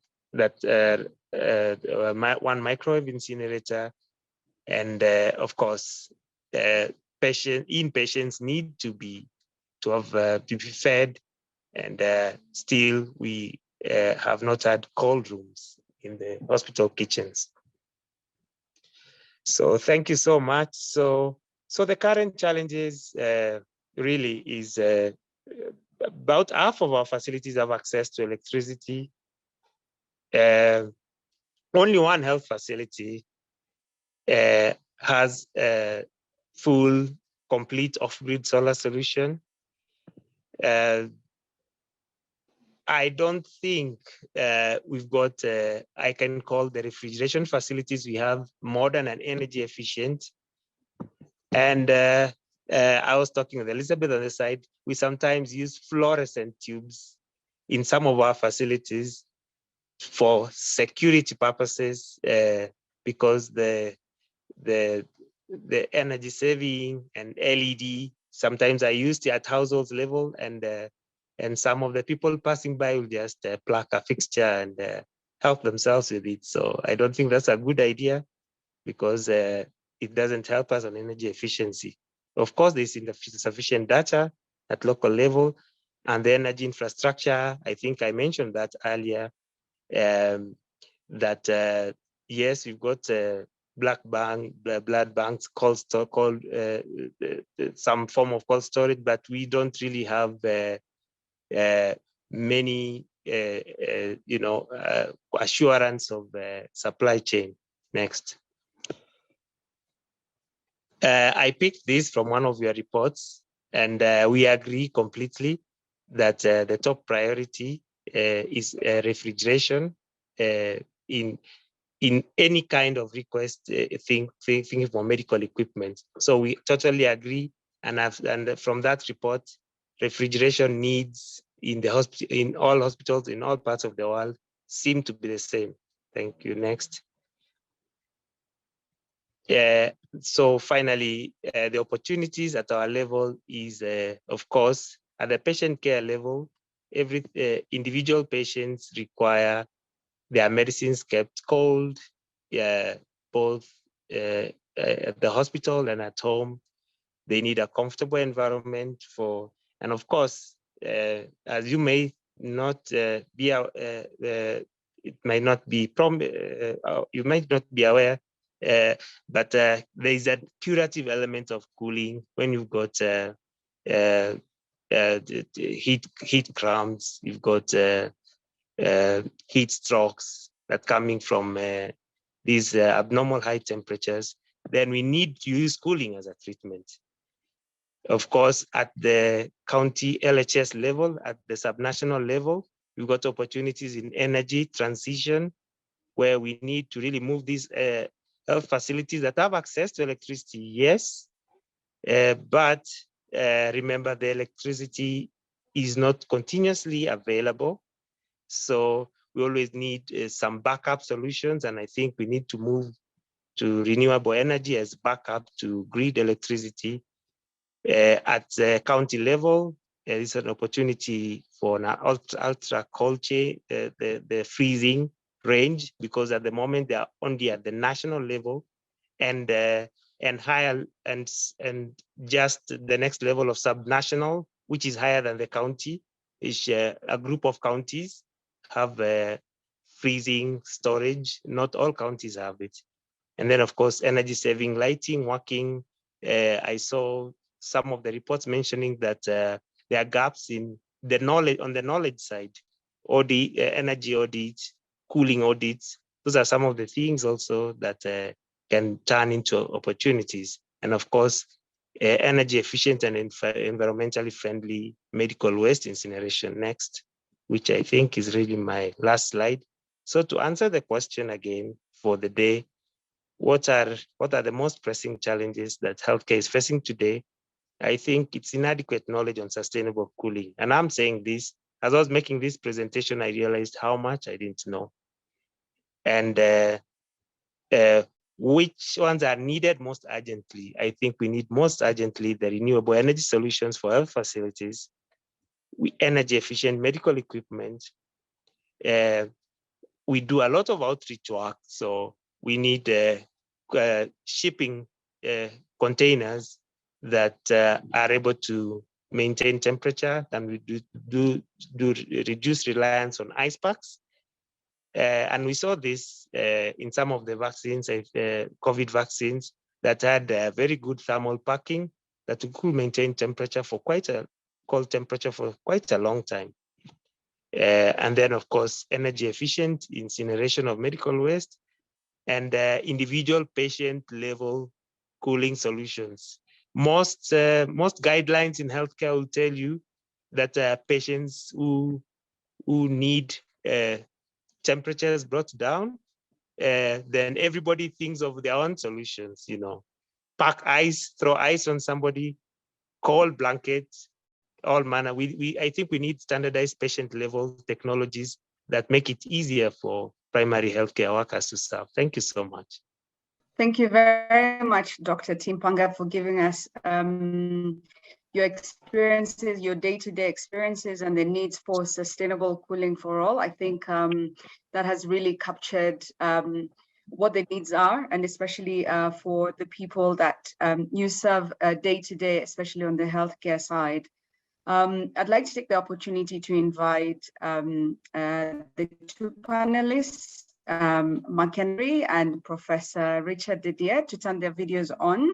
1 microwave incinerator, and of course, inpatients need to be fed, and still we have not had cold rooms in the hospital kitchens. So thank you so much. So the current challenges really is about half of our facilities have access to electricity. Only 1 health facility has a full, complete off-grid solar solution. I don't think we've got, I can call the refrigeration facilities we have modern and energy efficient. And I was talking with Elizabeth on the side, we sometimes use fluorescent tubes in some of our facilities for security purposes, because the energy saving and LED sometimes are used at households level, and some of the people passing by will just plug a fixture help themselves with it. So I don't think that's a good idea, because it doesn't help us on energy efficiency. Of course, there's insufficient data at local level, and the energy infrastructure, I think I mentioned that earlier, that yes, we've got blood banks, some form of cold storage, but we don't really have many, assurance of supply chain. Next. I picked this from one of your reports, and we agree completely that the top priority is refrigeration in any kind of request thinking for medical equipment. So we totally agree, and from that report, refrigeration needs in all hospitals in all parts of the world seem to be the same. Thank you. Next. So finally, the opportunities at our level is, of course, at the patient care level, every individual patients require their medicines kept cold, both at the hospital and at home. They need a comfortable environment for, and of course, as you may not be, it might not be, you might not be aware, but there is a curative element of cooling when you've got heat cramps, you've got heat strokes that coming from these abnormal high temperatures. Then we need to use cooling as a treatment. Of course, at the county LHS level, at the subnational level, we've got opportunities in energy transition, where we need to really move these health facilities that have access to electricity, yes, but remember, the electricity is not continuously available. So we always need some backup solutions, and I think we need to move to renewable energy as backup to grid electricity. At the county level, there is an opportunity for an ultra cold chain, the freezing range, because at the moment they are only at the national level, and higher, and just the next level of subnational, which is higher than the county, is a group of counties have freezing storage. Not all counties have it. And then, of course, energy saving lighting working. I saw some of the reports mentioning that there are gaps in the knowledge, on the knowledge side, audit, energy audits, cooling audits. Those are some of the things also that can turn into opportunities. And of course, energy efficient and environmentally friendly medical waste incineration. Next, which I think is really my last slide. So to answer the question again for the day, what are the most pressing challenges that healthcare is facing today? I think it's inadequate knowledge on sustainable cooling. And I'm saying this, as I was making this presentation, I realized how much I didn't know. And which ones are needed most urgently? I think we need most urgently the renewable energy solutions for health facilities, energy efficient medical equipment. We do a lot of outreach work, so we need shipping containers that are able to maintain temperature, and we do reduce reliance on ice packs. And we saw this in some of the vaccines, COVID vaccines, that had very good thermal packing that could maintain temperature for cold temperature for quite a long time. And then, of course, energy efficient incineration of medical waste, and individual patient level cooling solutions. Most guidelines in healthcare will tell you that patients who need temperatures brought down, then everybody thinks of their own solutions. Pack ice, throw ice on somebody, cold blankets, all manner. I think we need standardized patient level technologies that make it easier for primary healthcare workers to serve. Thank you so much. Thank you very much, Dr. Timpanga, for giving us your experiences, your day-to-day experiences, and the needs for sustainable cooling for all. I think that has really captured what the needs are, and especially for the people that you serve day-to-day, especially on the healthcare side. I'd like to take the opportunity to invite the two panelists, McHenry and Professor Richard Didier, to turn their videos on.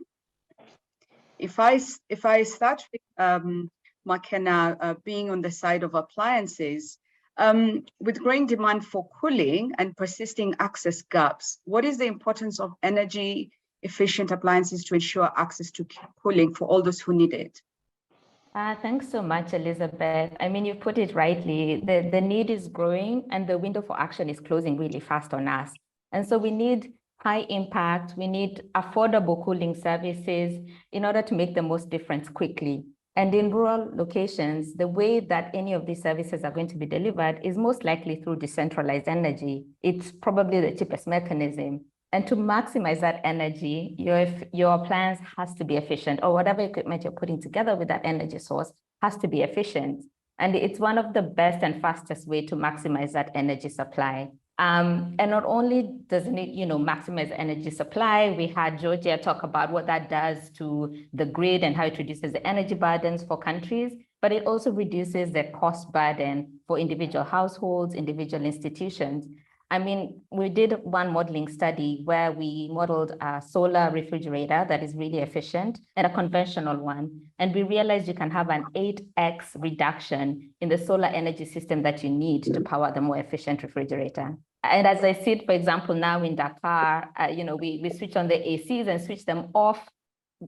If I start with McKenna being on the side of appliances, with growing demand for cooling and persisting access gaps, what is the importance of energy efficient appliances to ensure access to cooling for all those who need it? Thanks so much, Elizabeth. I mean, you put it rightly. The need is growing and the window for action is closing really fast on us. And so we need high impact, we need affordable cooling services in order to make the most difference quickly. And in rural locations, the way that any of these services are going to be delivered is most likely through decentralized energy. It's probably the cheapest mechanism. And to maximize that energy, your appliance has to be efficient, or whatever equipment you're putting together with that energy source has to be efficient. And it's one of the best and fastest way to maximize that energy supply. And not only does it, maximize energy supply, we had Georgia talk about what that does to the grid and how it reduces the energy burdens for countries, but it also reduces the cost burden for individual households, individual institutions. I mean, we did one modeling study where we modeled a solar refrigerator that is really efficient and a conventional one. And we realized you can have an 8x reduction in the solar energy system that you need to power the more efficient refrigerator. And as I see it, for example, now in Dakar, we switch on the ACs and switch them off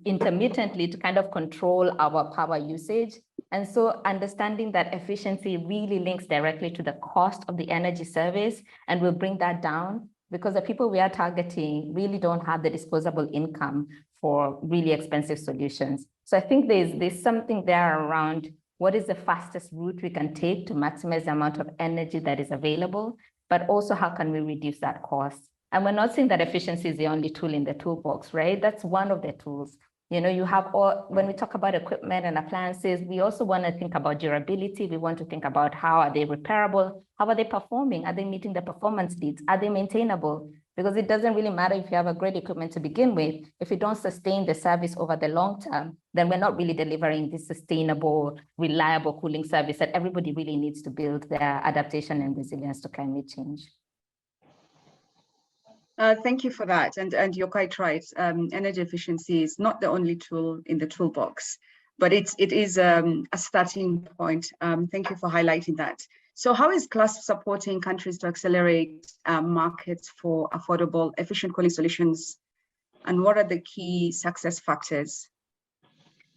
intermittently to kind of control our power usage. And so understanding that efficiency really links directly to the cost of the energy service, and we'll bring that down because the people we are targeting really don't have the disposable income for really expensive solutions. So I think there's something there around what is the fastest route we can take to maximize the amount of energy that is available, but also how can we reduce that cost? And we're not saying that efficiency is the only tool in the toolbox, right? That's one of the tools. You have when we talk about equipment and appliances, we also want to think about durability. We want to think about how are they repairable? How are they performing? Are they meeting the performance needs? Are they maintainable? Because it doesn't really matter if you have a great equipment to begin with. If you don't sustain the service over the long term, then we're not really delivering this sustainable, reliable cooling service that everybody really needs to build their adaptation and resilience to climate change. Thank you for that. And you're quite right. Energy efficiency is not the only tool in the toolbox, but it is a starting point. Thank you for highlighting that. So how is CLASP supporting countries to accelerate markets for affordable, efficient cooling solutions? And what are the key success factors?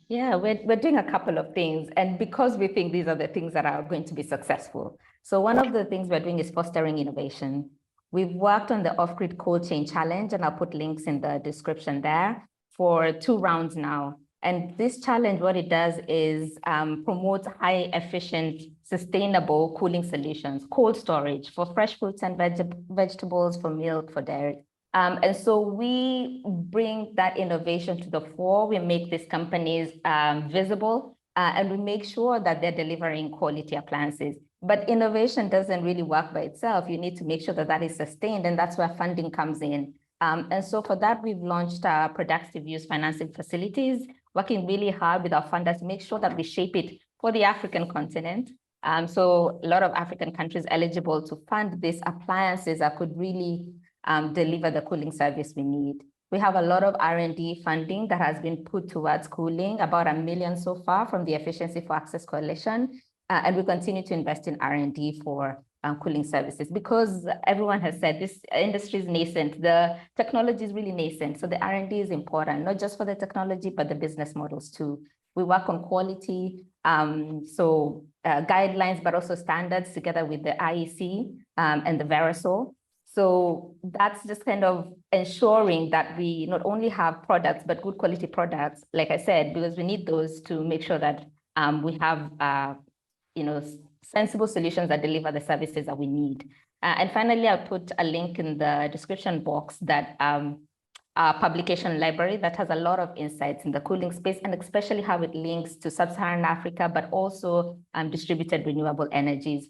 Yeah, we're doing a couple of things. And because we think these are the things that are going to be successful. So one of the things we're doing is fostering innovation. We've worked on the off-grid cold chain challenge, and I'll put links in the description there for 2 rounds now. And this challenge, what it does is promote high efficient, sustainable cooling solutions, cold storage for fresh fruits and vegetables, for milk, for dairy. And so we bring that innovation to the fore. We make these companies visible, and we make sure that they're delivering quality appliances. But innovation doesn't really work by itself. You need to make sure that that is sustained, and that's where funding comes in. And so for that, we've launched productive use financing facilities, working really hard with our funders to make sure that we shape it for the African continent. So a lot of African countries eligible to fund these appliances that could really deliver the cooling service we need. We have a lot of R&D funding that has been put towards cooling, about $1 million so far from the Efficiency for Access Coalition. And we continue to invest in R&D for cooling services because everyone has said this industry is nascent. The technology is really nascent. So the R&D is important, not just for the technology, but the business models too. We work on quality, guidelines, but also standards together with the IEC and the Verisol. So that's just kind of ensuring that we not only have products, but good quality products, like I said, because we need those to make sure that we have sensible solutions that deliver the services that we need. And finally, I'll put a link in the description box that publication library that has a lot of insights in the cooling space, and especially how it links to sub-Saharan Africa, but also distributed renewable energies,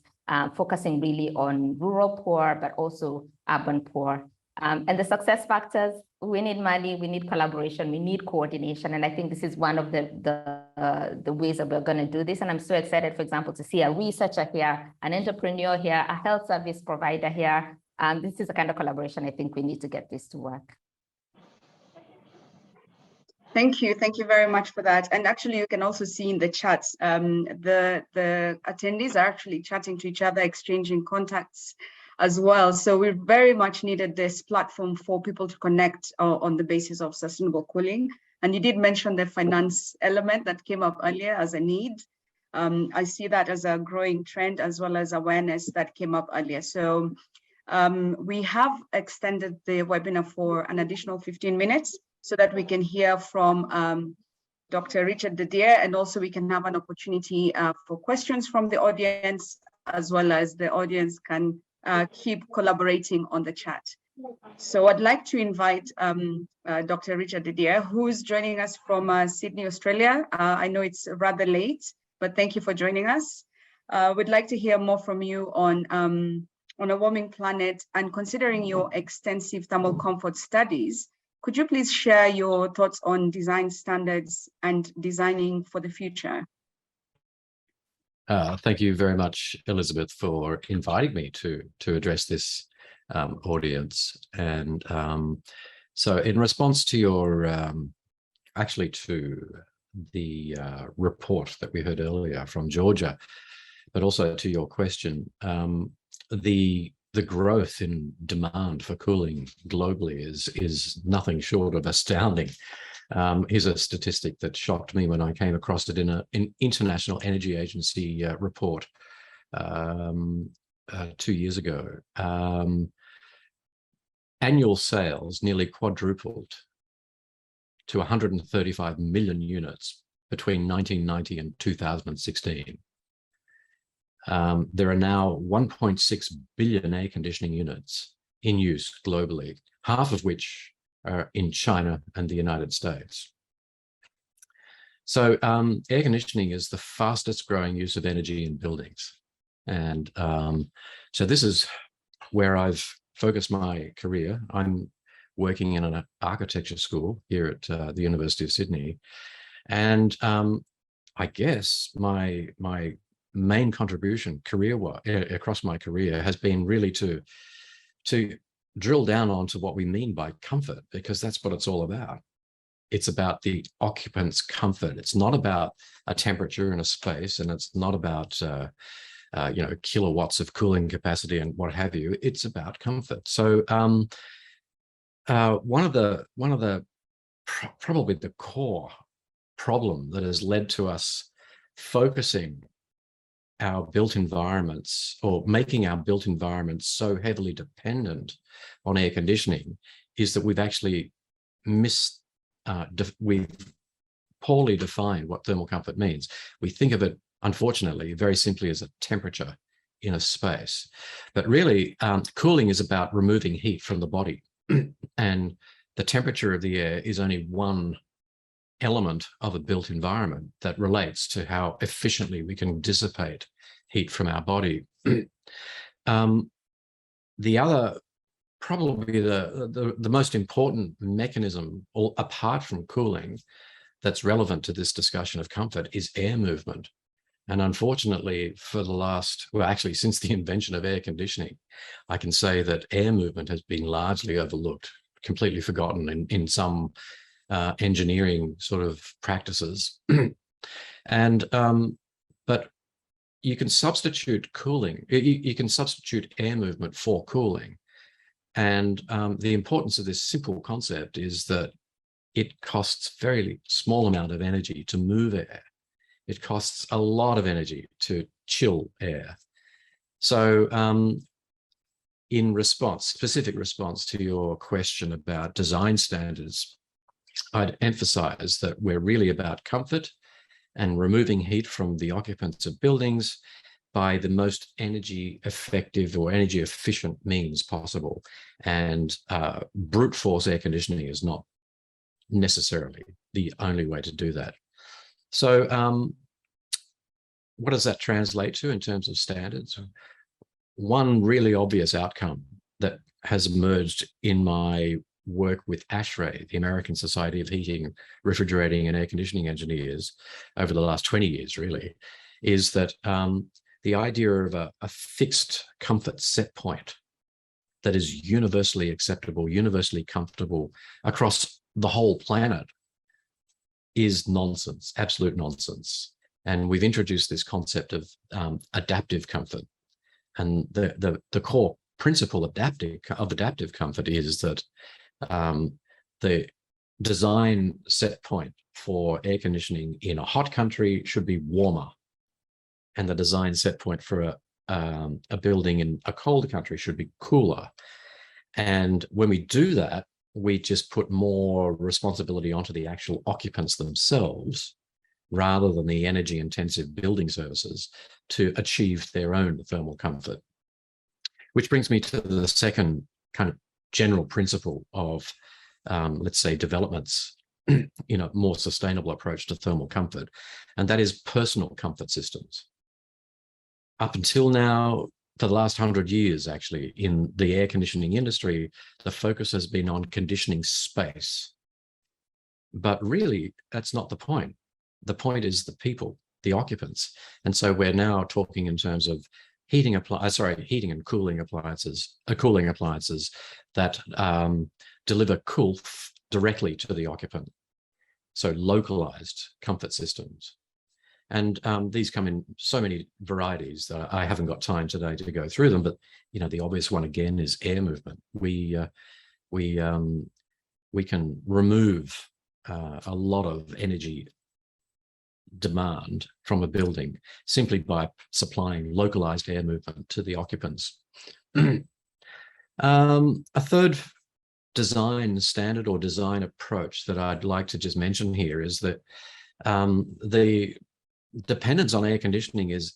focusing really on rural poor, but also urban poor. And the success factors, we need money, we need collaboration, we need coordination. And I think this is one of the ways that we're going to do this. And I'm so excited, for example, to see a researcher here, an entrepreneur here, a health service provider here. This is the kind of collaboration I think we need to get this to work. Thank you very much for that. And actually, you can also see in the chats, the attendees are actually chatting to each other, exchanging contacts as well. So we very much needed this platform for people to connect on the basis of sustainable cooling. And you did mention the finance element that came up earlier as a need. I see that as a growing trend, as well as awareness that came up earlier. So we have extended the webinar for an additional 15 minutes so that we can hear from Dr. Richard Didier, and also we can have an opportunity for questions from the audience, as well as the audience can keep collaborating on the chat. So I'd like to invite Dr. Richard Didier, who is joining us from Sydney, Australia. I know it's rather late, but thank you for joining us. We'd like to hear more from you on a warming planet, and considering your extensive thermal comfort studies, could you please share your thoughts on design standards and designing for the future? Thank you very much, Elizabeth, for inviting me to address this audience. And so in response to your, actually to the report that we heard earlier from Georgia, but also to your question, the growth in demand for cooling globally is nothing short of astounding. Here's a statistic that shocked me when I came across it in an International Energy Agency report 2 years ago. Annual sales nearly quadrupled to 135 million units between 1990 and 2016. There are now 1.6 billion air conditioning units in use globally, half of which are in China and the United States. So air conditioning is the fastest growing use of energy in buildings. And so this is where I've focused my career. I'm working in an architecture school here at the University of Sydney. And I guess my main contribution across my career has been really to drill down onto what we mean by comfort, because that's what it's all about. It's about the occupant's comfort. It's not about a temperature in a space, and it's not about kilowatts of cooling capacity and what have you. It's about comfort. So one of the probably the core problem that has led to us focusing our built environments, or making our built environments so heavily dependent on air conditioning, is that we've actually we've poorly defined what thermal comfort means. We think of it, unfortunately, very simply as a temperature in a space. But really, cooling is about removing heat from the body. And the temperature of the air is only one element of a built environment that relates to how efficiently we can dissipate heat from our body. The other, probably the most important mechanism, apart from cooling, that's relevant to this discussion of comfort is air movement. And unfortunately, for the last, well, actually since the invention of air conditioning, I can say that air movement has been largely overlooked, completely forgotten in some engineering sort of practices. And but you can substitute cooling, you can substitute air movement for cooling. And the importance of this simple concept is that it costs very small amount of energy to move air. It costs a lot of energy to chill air. So in response, specific response to your question about design standards, I'd emphasize that we're really about comfort and removing heat from the occupants of buildings, by the most energy effective or energy efficient means possible. And brute force air conditioning is not necessarily the only way to do that. So what does that translate to in terms of standards? One really obvious outcome that has emerged in my work with ASHRAE, the American Society of Heating, Refrigerating and Air Conditioning Engineers, over the last 20 years, really, is that the idea of a fixed comfort set point that is universally acceptable, universally comfortable across the whole planet is nonsense, absolute nonsense. And we've introduced this concept of adaptive comfort. And the core principle of adaptive comfort is that the design set point for air conditioning in a hot country should be warmer, and the design set point for a building in a colder country should be cooler. And when we do that, we just put more responsibility onto the actual occupants themselves, rather than the energy intensive building services to achieve their own thermal comfort. Which brings me to the second kind of general principle of, let's say, developments in a more sustainable approach to thermal comfort, and that is personal comfort systems. Up until now, for the last 100 years, actually, in the air conditioning industry, the focus has been on conditioning space. But really, that's not the point. The point is the people, the occupants. And so we're now talking in terms of heating and cooling appliances that deliver coolth directly to the occupant. So localized comfort systems. And these come in so many varieties that I haven't got time today to go through them, but the obvious one again is air movement. We can remove a lot of energy demand from a building simply by supplying localized air movement to the occupants. A third design standard or design approach that I'd like to just mention here is that the dependence on air conditioning is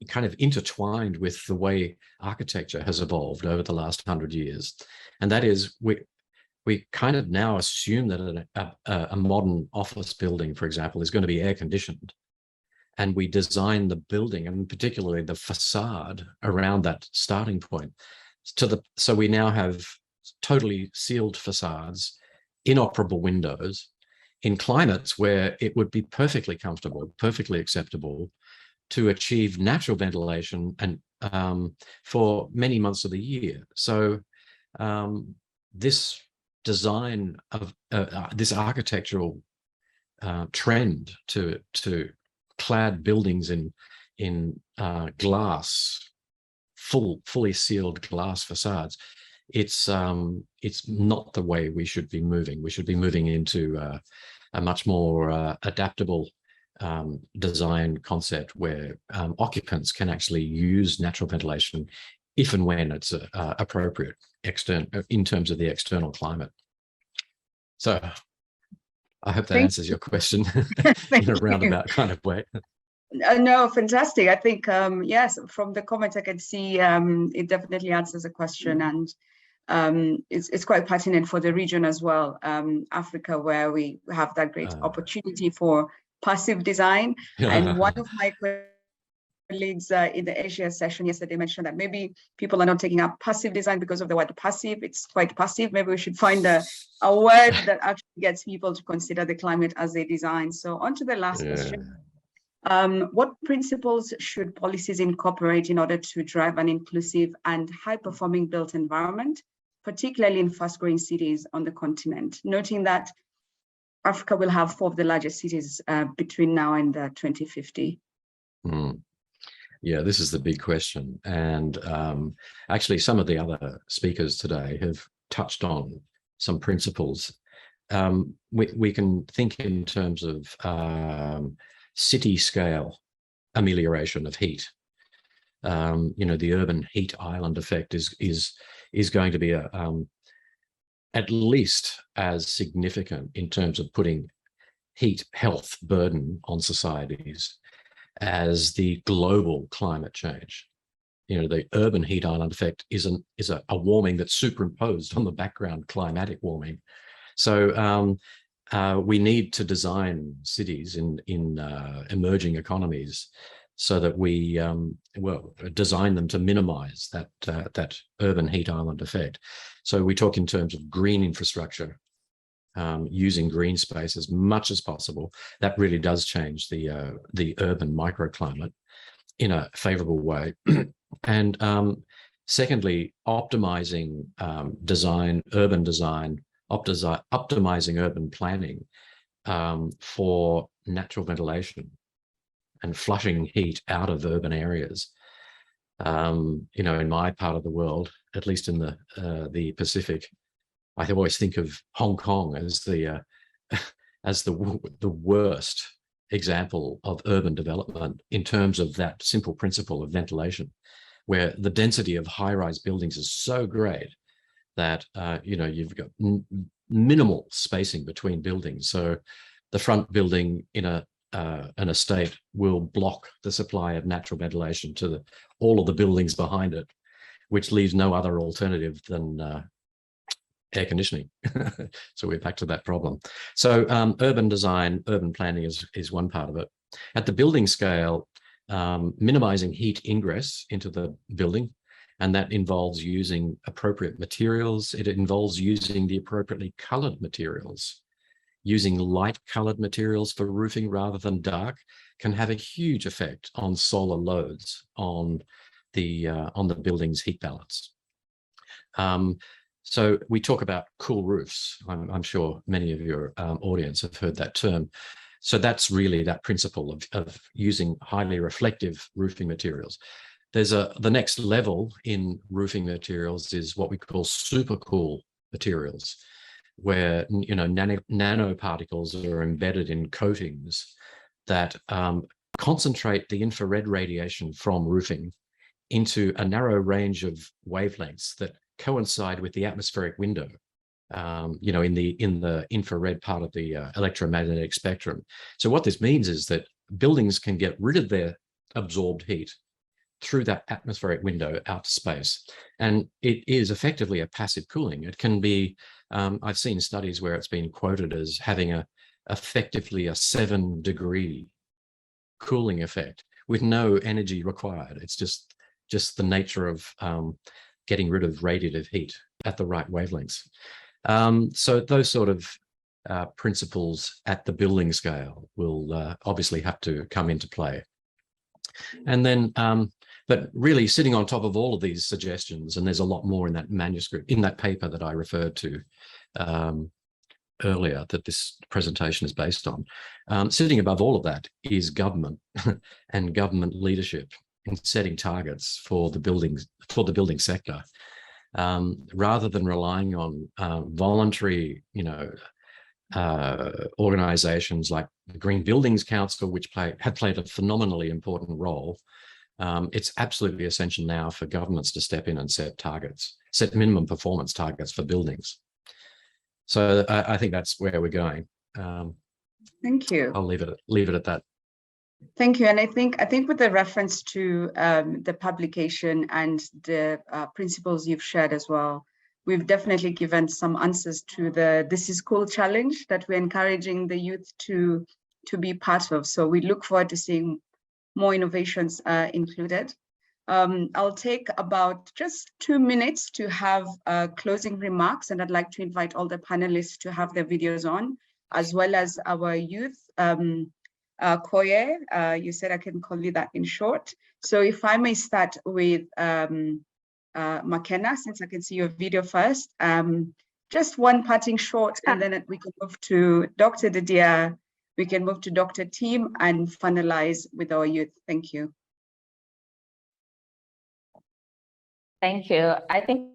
kind of intertwined with the way architecture has evolved over the last 100 years. And that is, we kind of now assume that a modern office building, for example, is going to be air conditioned. And we design the building, and particularly the facade around that starting point. So we now have totally sealed facades, inoperable windows, in climates where it would be perfectly comfortable, perfectly acceptable to achieve natural ventilation and for many months of the year. So this design of this architectural trend to clad buildings in glass, fully sealed glass facades, it's not the way we should be moving. We should be moving into a much more adaptable design concept where occupants can actually use natural ventilation if and when it's appropriate in terms of the external climate. So I hope that answers your question in a roundabout kind of way. No, fantastic. I think, yes, from the comments I can see it definitely answers the question, and it's quite pertinent for the region as well, Africa, where we have that great opportunity for passive design. And one of my colleagues in the Asia session yesterday mentioned that maybe people are not taking up passive design because of the word passive. It's quite passive. Maybe we should find a word that actually gets people to consider the climate as they design. So on to the last question. What principles should policies incorporate in order to drive an inclusive and high-performing built environment, particularly in fast-growing cities on the continent, noting that Africa will have 4 of the largest cities between now and 2050? Yeah, this is the big question. And actually, some of the other speakers today have touched on some principles. We can think in terms of city scale amelioration of heat. The urban heat island effect is going to be at least as significant in terms of putting heat health burden on societies as the global climate change. You know, the urban heat island effect is a warming that's superimposed on the background climatic warming. So we need to design cities in emerging economies so that we design them to minimize that urban heat island effect. So we talk in terms of green infrastructure, using green space as much as possible. That really does change the urban microclimate in a favorable way. And secondly, optimizing urban design, optimizing urban planning for natural ventilation and flushing heat out of urban areas. You know, in my part of the world, at least in the Pacific, I always think of Hong Kong as the worst example of urban development in terms of that simple principle of ventilation, where the density of high-rise buildings is so great that you know, you've got minimal spacing between buildings. So the front building in an estate will block the supply of natural ventilation to all of the buildings behind it, which leaves no other alternative than air conditioning. So we're back to that problem. So urban design, urban planning is one part of it. At the building scale, minimizing heat ingress into the building, and that involves using appropriate materials. It involves using the appropriately colored materials. Using light colored materials for roofing rather than dark can have a huge effect on solar loads on the building's heat balance. So we talk about cool roofs. I'm sure many of your audience have heard that term. So that's really that principle of using highly reflective roofing materials. There's the next level in roofing materials is what we call super cool materials, where, you know, nanoparticles are embedded in coatings that concentrate the infrared radiation from roofing into a narrow range of wavelengths that coincide with the atmospheric window, you know, in the infrared part of the electromagnetic spectrum. So what this means is that buildings can get rid of their absorbed heat through that atmospheric window out to space. And it is effectively a passive cooling. It can be, I've seen studies where it's been quoted as having effectively a 7-degree cooling effect with no energy required. It's just the nature of getting rid of radiative heat at the right wavelengths. So those sort of principles at the building scale will obviously have to come into play. And then, but really sitting on top of all of these suggestions, and there's a lot more in that manuscript, in that paper that I referred to earlier that this presentation is based on, sitting above all of that is government and government leadership in setting targets for the building sector, rather than relying on voluntary, you know, organizations like the Green Buildings Council, which had played a phenomenally important role. It's absolutely essential now for governments to step in and set targets, set minimum performance targets for buildings. So I think that's where we're going. Thank you. I'll leave it at that. Thank you. And I think with the reference to the publication and the principles you've shared as well, we've definitely given some answers to the This Is Cool challenge that we're encouraging the youth to be part of. So we look forward to seeing more innovations included. I'll take about just 2 minutes to have closing remarks, and I'd like to invite all the panelists to have their videos on, as well as our youth. Koye, you said I can call you that in short. So if I may start with McKenna, since I can see your video first. Just one parting shot, and then we can move to Dr. Didier, we can move to Dr. Tim and finalize with our youth. Thank you. Thank you. I think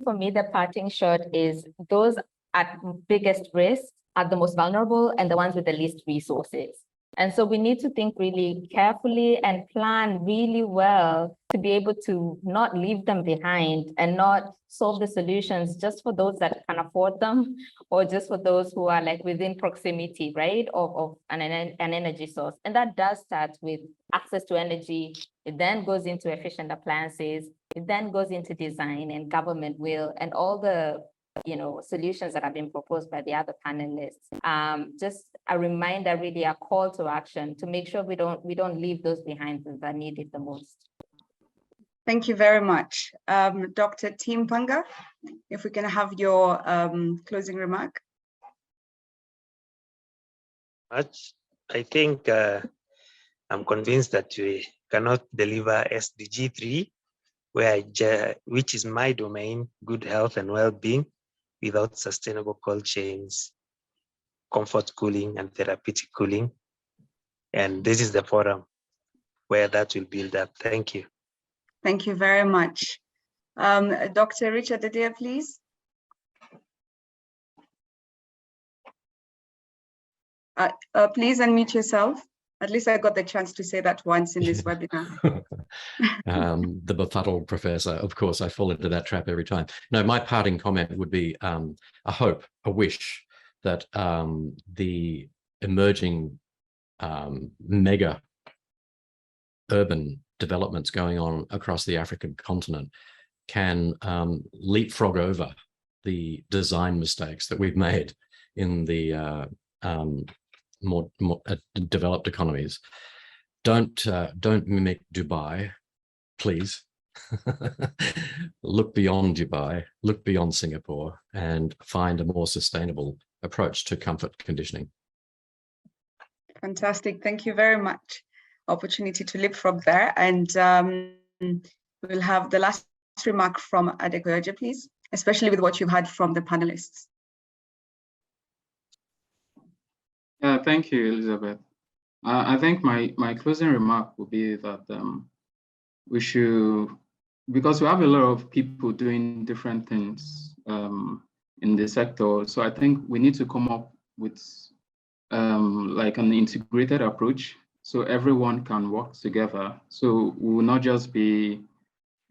for me, the parting shot is those at biggest risk are the most vulnerable and the ones with the least resources. And so we need to think really carefully and plan really well to be able to not leave them behind and not solve the solutions just for those that can afford them or just for those who are like within proximity, right, of an energy source. And that does start with access to energy. It then goes into efficient appliances. It then goes into design and government will and all the solutions that have been proposed by the other panelists. Just a reminder, really a call to action to make sure we don't leave those behind that need it the most. Thank you very much. Dr. Timpanga, if we can have your closing remark. I think I'm convinced that we cannot deliver SDG 3, which is my domain, good health and well-being, without sustainable cold chains, comfort cooling, and therapeutic cooling. And this is the forum where that will build up. Thank you. Thank you very much. Dr. Richard Adair, please. Please unmute yourself. At least I got the chance to say that once in this webinar. The befuddled professor, of course, I fall into that trap every time. No, my parting comment would be a hope, a wish that the emerging mega urban developments going on across the African continent can leapfrog over the design mistakes that we've made in the more developed economies. Don't mimic Dubai, please. Look beyond Dubai, look beyond Singapore, and find a more sustainable approach to comfort conditioning. Fantastic. Thank you very much. Opportunity to leapfrog there. And we'll have the last remark from Adekoya, please, especially with what you've heard from the panelists. Thank you, Elizabeth. I think my closing remark would be that we should, because we have a lot of people doing different things in the sector, so I think we need to come up with like an integrated approach so everyone can work together. So we will not just be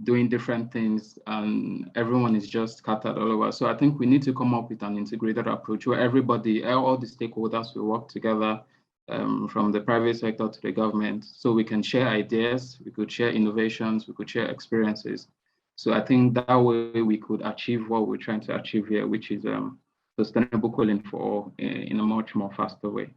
doing different things and everyone is just scattered all over. So I think we need to come up with an integrated approach where everybody, all the stakeholders will work together, from the private sector to the government, so we can share ideas, we could share innovations, we could share experiences. So I think that way we could achieve what we're trying to achieve here, which is sustainable cooling for all in a much more faster way.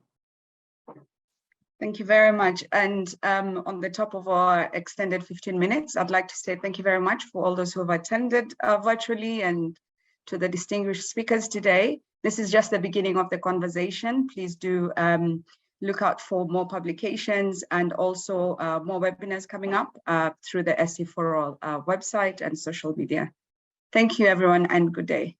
Thank you very much. And on the top of our extended 15 minutes, I'd like to say thank you very much for all those who have attended virtually and to the distinguished speakers today. This is just the beginning of the conversation. Please do look out for more publications and also more webinars coming up through the SE4All website and social media. Thank you, everyone, and good day.